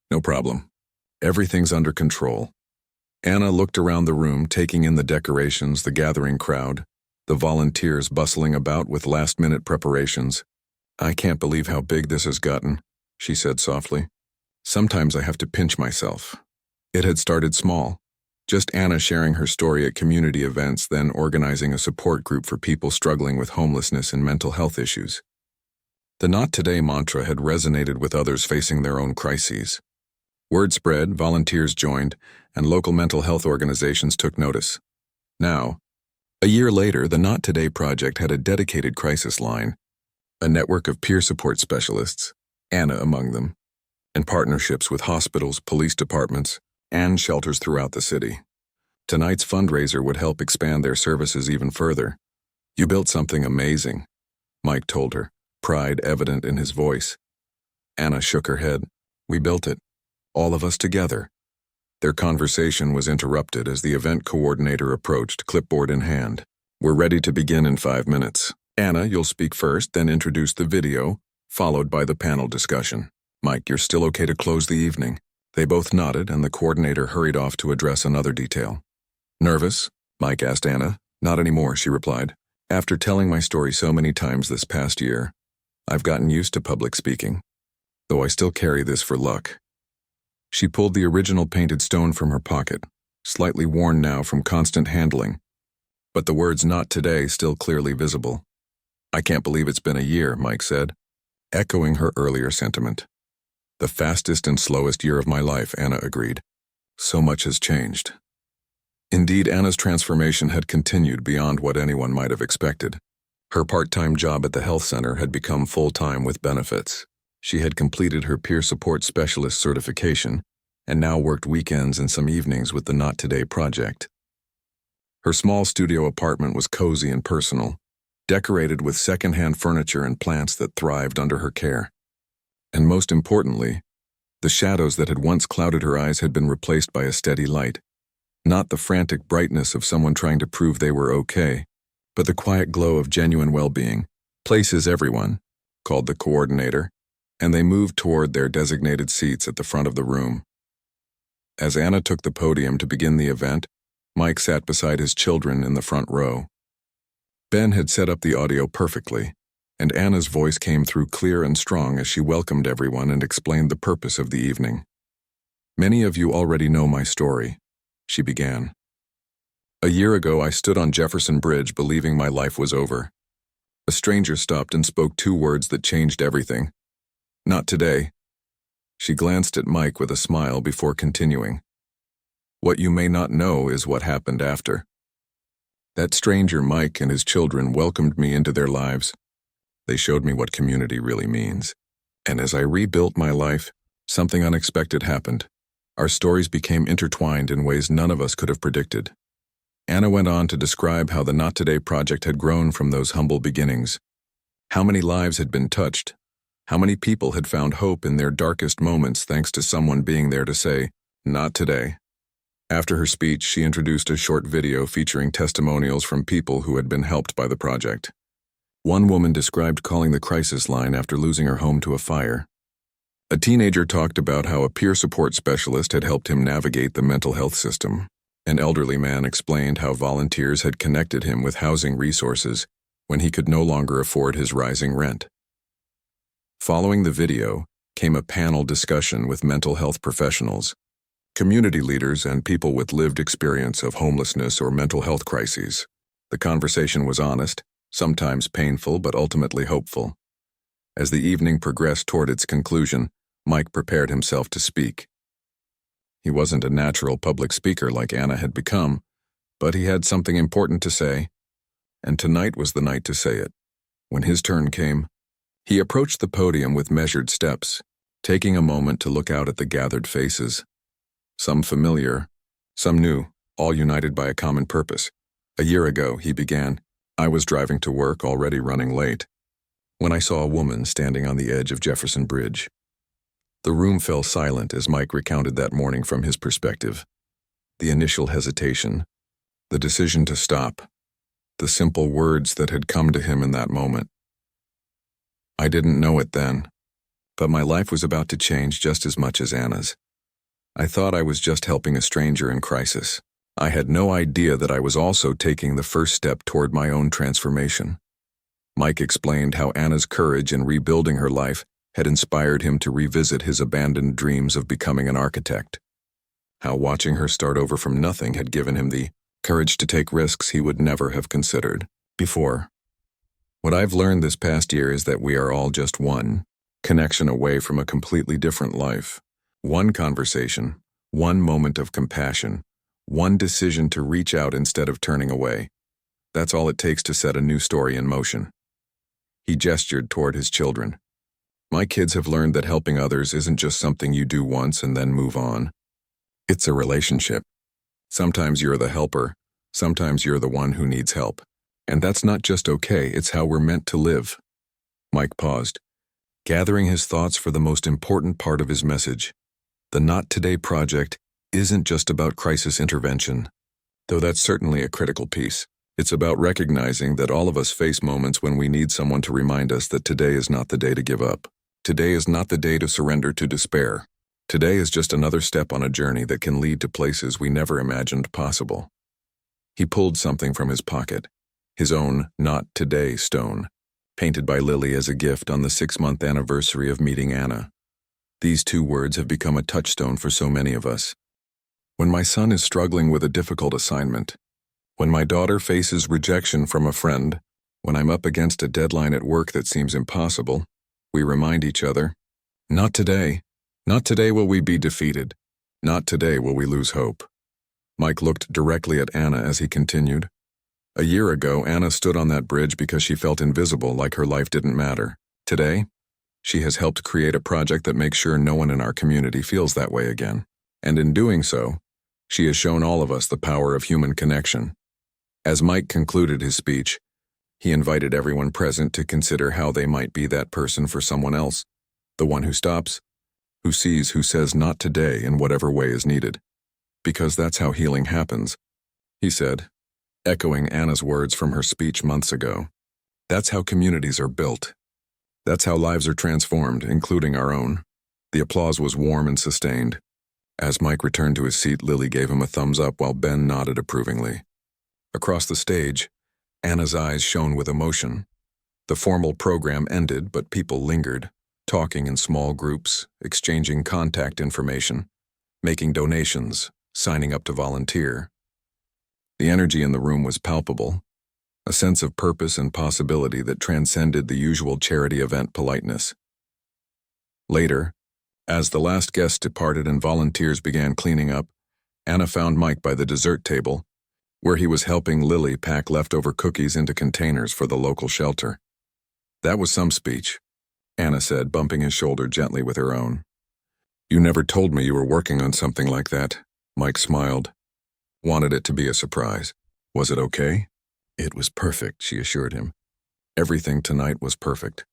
"No problem. Everything's under control." Anna looked around the room, taking in the decorations, the gathering crowd, the volunteers bustling about with last-minute preparations. "I can't believe how big this has gotten," she said softly. "Sometimes I have to pinch myself." It had started small, just Anna sharing her story at community events, then organizing a support group for people struggling with homelessness and mental health issues. The Not Today mantra had resonated with others facing their own crises. Word spread, volunteers joined, and local mental health organizations took notice. Now, a year later, the Not Today Project had a dedicated crisis line, a network of peer support specialists, Anna among them, and partnerships with hospitals, police departments, and shelters throughout the city. Tonight's fundraiser would help expand their services even further. "You built something amazing," Mike told her, pride evident in his voice. Anna shook her head. "We built it, all of us together." Their conversation was interrupted as the event coordinator approached, clipboard in hand. "We're ready to begin in 5 minutes. Anna, you'll speak first, then introduce the video, followed by the panel discussion. Mike, you're still okay to close the evening?" They both nodded, and the coordinator hurried off to address another detail. "Nervous?" Mike asked Anna. "Not anymore," she replied. "After telling my story so many times this past year, I've gotten used to public speaking, though I still carry this for luck." She pulled the original painted stone from her pocket, slightly worn now from constant handling, but the words "Not Today" still clearly visible. "I can't believe it's been a year," Mike said, echoing her earlier sentiment. "The fastest and slowest year of my life," Anna agreed. "So much has changed." Indeed, Anna's transformation had continued beyond what anyone might have expected. Her part-time job at the health center had become full-time with benefits. She had completed her peer support specialist certification and now worked weekends and some evenings with the Not Today Project. Her small studio apartment was cozy and personal, decorated with second-hand furniture and plants that thrived under her care. And most importantly, the shadows that had once clouded her eyes had been replaced by a steady light. Not the frantic brightness of someone trying to prove they were okay, but the quiet glow of genuine well-being. Places everyone, called the coordinator, and they moved toward their designated seats at the front of the room. As Anna took the podium to begin the event, Mike sat beside his children in the front row. Ben had set up the audio perfectly, and Anna's voice came through clear and strong as she welcomed everyone and explained the purpose of the evening. "Many of you already know my story," she began. "A year ago, I stood on Jefferson Bridge believing my life was over. A stranger stopped and spoke 2 words that changed everything. 'Not today.'" She glanced at Mike with a smile before continuing. "What you may not know is what happened after. That stranger, Mike, and his children welcomed me into their lives. They showed me what community really means. And as I rebuilt my life, something unexpected happened. Our stories became intertwined in ways none of us could have predicted." Anna went on to describe how the Not Today project had grown from those humble beginnings. How many lives had been touched. How many people had found hope in their darkest moments thanks to someone being there to say, "Not today." After her speech, she introduced a short video featuring testimonials from people who had been helped by the project. One woman described calling the crisis line after losing her home to a fire. A teenager talked about how a peer support specialist had helped him navigate the mental health system. An elderly man explained how volunteers had connected him with housing resources when he could no longer afford his rising rent. Following the video came a panel discussion with mental health professionals, community leaders, and people with lived experience of homelessness or mental health crises. The conversation was honest, sometimes painful, but ultimately hopeful. As the evening progressed toward its conclusion, Mike prepared himself to speak. He wasn't a natural public speaker like Anna had become, but he had something important to say, and tonight was the night to say it. When his turn came, he approached the podium with measured steps, taking a moment to look out at the gathered faces. Some familiar, some new, all united by a common purpose. "A year ago," he began, "I was driving to work, already running late, when I saw a woman standing on the edge of Jefferson Bridge." The room fell silent as Mike recounted that morning from his perspective. The initial hesitation, the decision to stop, the simple words that had come to him in that moment. "I didn't know it then, but my life was about to change just as much as Anna's. I thought I was just helping a stranger in crisis. I had no idea that I was also taking the first step toward my own transformation." Mike explained how Anna's courage in rebuilding her life had inspired him to revisit his abandoned dreams of becoming an architect. How watching her start over from nothing had given him the courage to take risks he would never have considered before. "What I've learned this past year is that we are all just one connection away from a completely different life. One conversation, one moment of compassion, one decision to reach out instead of turning away. That's all it takes to set a new story in motion." He gestured toward his children. "My kids have learned that helping others isn't just something you do once and then move on. It's a relationship. Sometimes you're the helper, sometimes you're the one who needs help. And that's not just okay, it's how we're meant to live." Mike paused, gathering his thoughts for the most important part of his message. The Not Today project isn't just about crisis intervention, though that's certainly a critical piece. It's about recognizing that all of us face moments when we need someone to remind us that today is not the day to give up. Today is not the day to surrender to despair. Today is just another step on a journey that can lead to places we never imagined possible. He pulled something from his pocket, his own Not Today stone, painted by Lily as a gift on the 6-month anniversary of meeting Anna. These 2 words have become a touchstone for so many of us. When my son is struggling with a difficult assignment, when my daughter faces rejection from a friend, when I'm up against a deadline at work that seems impossible, we remind each other, not today. Not today will we be defeated. Not today will we lose hope. Mike looked directly at Anna as he continued. A year ago, Anna stood on that bridge because she felt invisible, like her life didn't matter. Today, she has helped create a project that makes sure no one in our community feels that way again. And in doing so, she has shown all of us the power of human connection. As Mike concluded his speech, he invited everyone present to consider how they might be that person for someone else, the one who stops, who sees, who says not today in whatever way is needed. Because that's how healing happens, he said, echoing Anna's words from her speech months ago. That's how communities are built. That's how lives are transformed, including our own. The applause was warm and sustained. As Mike returned to his seat, Lily gave him a thumbs up while Ben nodded approvingly. Across the stage, Anna's eyes shone with emotion. The formal program ended, but people lingered, talking in small groups, exchanging contact information, making donations, signing up to volunteer. The energy in the room was palpable, a sense of purpose and possibility that transcended the usual charity event politeness. Later, as the last guests departed and volunteers began cleaning up, Anna found Mike by the dessert table, where he was helping Lily pack leftover cookies into containers for the local shelter. That was some speech, Anna said, bumping his shoulder gently with her own. You never told me you were working on something like that, Mike smiled. Wanted it to be a surprise. Was it okay? It was perfect, she assured him. Everything tonight was perfect.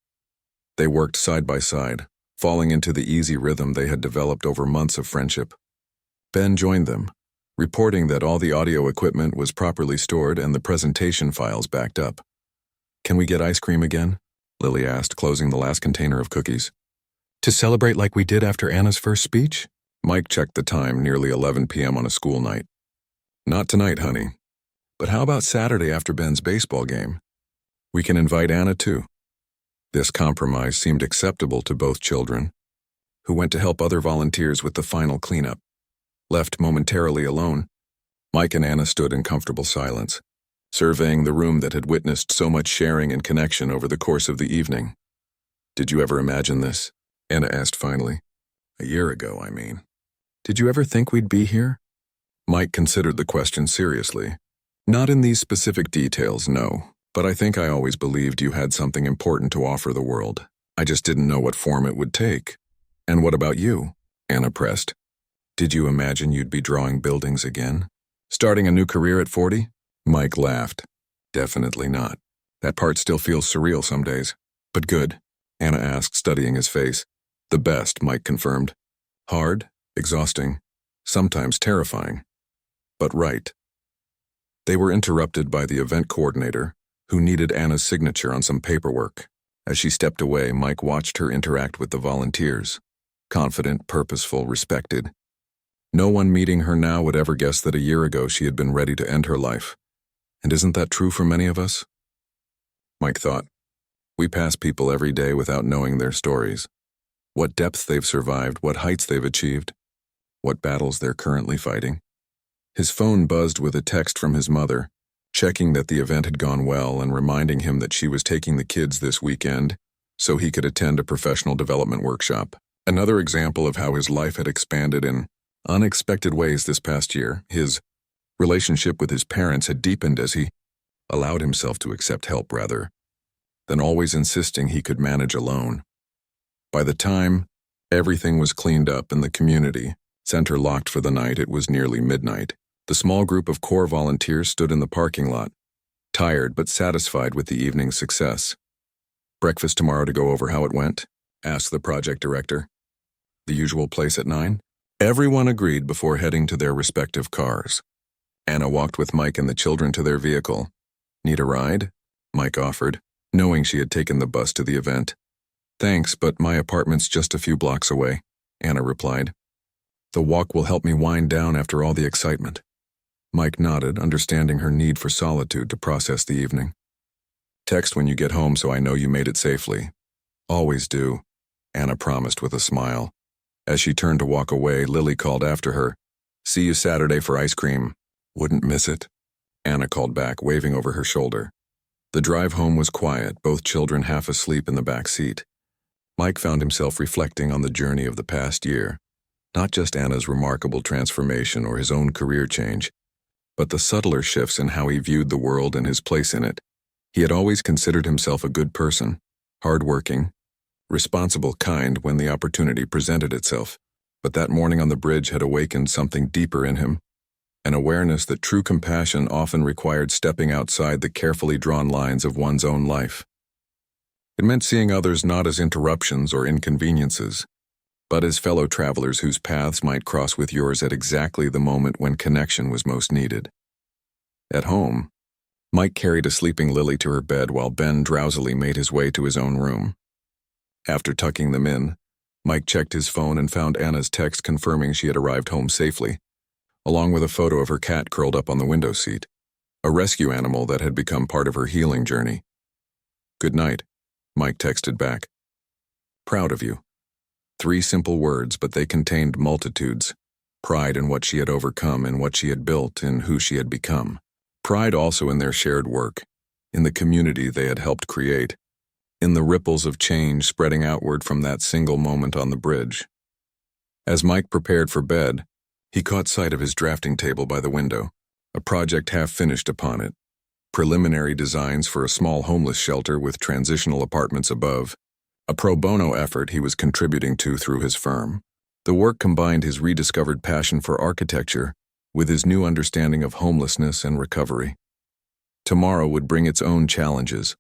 They worked side by side, falling into the easy rhythm they had developed over months of friendship. Ben joined them, reporting that all the audio equipment was properly stored and the presentation files backed up. Can we get ice cream again? Lily asked, closing the last container of cookies. To celebrate like we did after Anna's first speech? Mike checked the time, nearly 11 p.m. on a school night. Not tonight, honey. But how about Saturday after Ben's baseball game? We can invite Anna too. This compromise seemed acceptable to both children, who went to help other volunteers with the final cleanup. Left momentarily alone, Mike and Anna stood in comfortable silence, surveying the room that had witnessed so much sharing and connection over the course of the evening. Did you ever imagine this? Anna asked finally. A year ago, I mean. Did you ever think we'd be here? Mike considered the question seriously. Not in these specific details, no, but I think I always believed you had something important to offer the world. I just didn't know what form it would take. And what about you? Anna pressed. Did you imagine you'd be drawing buildings again? Starting a new career at 40? Mike laughed. Definitely not. That part still feels surreal some days. But good, Anna asked, studying his face. The best, Mike confirmed. Hard, exhausting, sometimes terrifying. But right. They were interrupted by the event coordinator, who needed Anna's signature on some paperwork. As she stepped away, Mike watched her interact with the volunteers. Confident, purposeful, respected. No one meeting her now would ever guess that a year ago she had been ready to end her life. And isn't that true for many of us? Mike thought, we pass people every day without knowing their stories. What depth they've survived, what heights they've achieved, what battles they're currently fighting. His phone buzzed with a text from his mother, checking that the event had gone well and reminding him that she was taking the kids this weekend so he could attend a professional development workshop. Another example of how his life had expanded in unexpected ways this past year. His relationship with his parents had deepened as he allowed himself to accept help rather than always insisting he could manage alone. By the time everything was cleaned up and the community center locked for the night, it was nearly midnight. The small group of core volunteers stood in the parking lot, tired but satisfied with the evening's success. Breakfast tomorrow to go over how it went? Asked the project director. The usual place at 9? Everyone agreed before heading to their respective cars. Anna walked with Mike and the children to their vehicle. Need a ride? Mike offered, knowing she had taken the bus to the event. Thanks, but my apartment's just a few blocks away, Anna replied. The walk will help me wind down after all the excitement. Mike nodded, understanding her need for solitude to process the evening. Text when you get home so I know you made it safely. Always do, Anna promised with a smile. As she turned to walk away, Lily called after her. See you Saturday for ice cream. Wouldn't miss it, Anna called back, waving over her shoulder. The drive home was quiet, both children half asleep in the back seat. Mike found himself reflecting on the journey of the past year, not just Anna's remarkable transformation or his own career change, but the subtler shifts in how he viewed the world and his place in it. He had always considered himself a good person, hardworking, responsible, kind when the opportunity presented itself. But that morning on the bridge had awakened something deeper in him, an awareness that true compassion often required stepping outside the carefully drawn lines of one's own life. It meant seeing others not as interruptions or inconveniences, but as fellow travelers whose paths might cross with yours at exactly the moment when connection was most needed. At home, Mike carried a sleeping Lily to her bed while Ben drowsily made his way to his own room. After tucking them in, Mike checked his phone and found Anna's text confirming she had arrived home safely, along with a photo of her cat curled up on the window seat, a rescue animal that had become part of her healing journey. "Good night," Mike texted back. "Proud of you." 3 simple words, but they contained multitudes. Pride in what she had overcome, in what she had built, in who she had become. Pride also in their shared work, in the community they had helped create, in the ripples of change spreading outward from that single moment on the bridge. As Mike prepared for bed, he caught sight of his drafting table by the window, a project half finished upon it. Preliminary designs for a small homeless shelter with transitional apartments above, a pro bono effort he was contributing to through his firm. The work combined his rediscovered passion for architecture with his new understanding of homelessness and recovery. Tomorrow would bring its own challenges,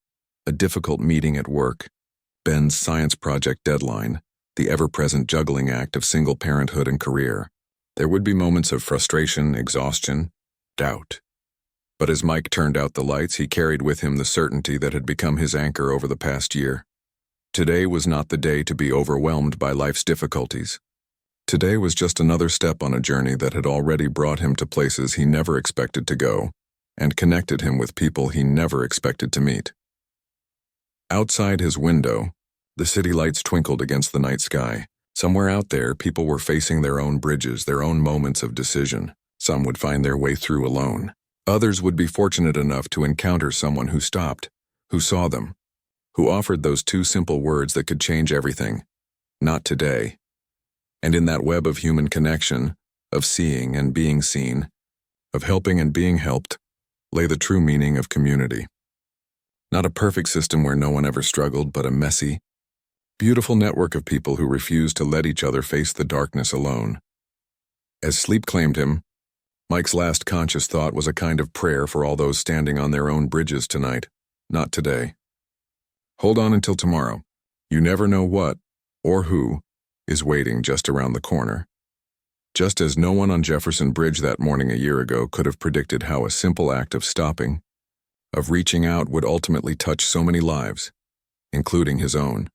a difficult meeting at work, Ben's science project deadline, the ever-present juggling act of single parenthood and career. There would be moments of frustration, exhaustion, doubt. But as Mike turned out the lights, he carried with him the certainty that had become his anchor over the past year. Today was not the day to be overwhelmed by life's difficulties. Today was just another step on a journey that had already brought him to places he never expected to go, and connected him with people he never expected to meet. Outside his window, the city lights twinkled against the night sky. Somewhere out there, people were facing their own bridges, their own moments of decision. Some would find their way through alone. Others would be fortunate enough to encounter someone who stopped, who saw them, who offered those 2 simple words that could change everything. Not today. And in that web of human connection, of seeing and being seen, of helping and being helped, lay the true meaning of community. Not a perfect system where no one ever struggled, but a messy, beautiful network of people who refused to let each other face the darkness alone. As sleep claimed him, Mike's last conscious thought was a kind of prayer for all those standing on their own bridges tonight, not today. Hold on until tomorrow. You never know what, or who, is waiting just around the corner. Just as no one on Jefferson Bridge that morning a year ago could have predicted how a simple act of stopping, of reaching out, would ultimately touch so many lives, including his own.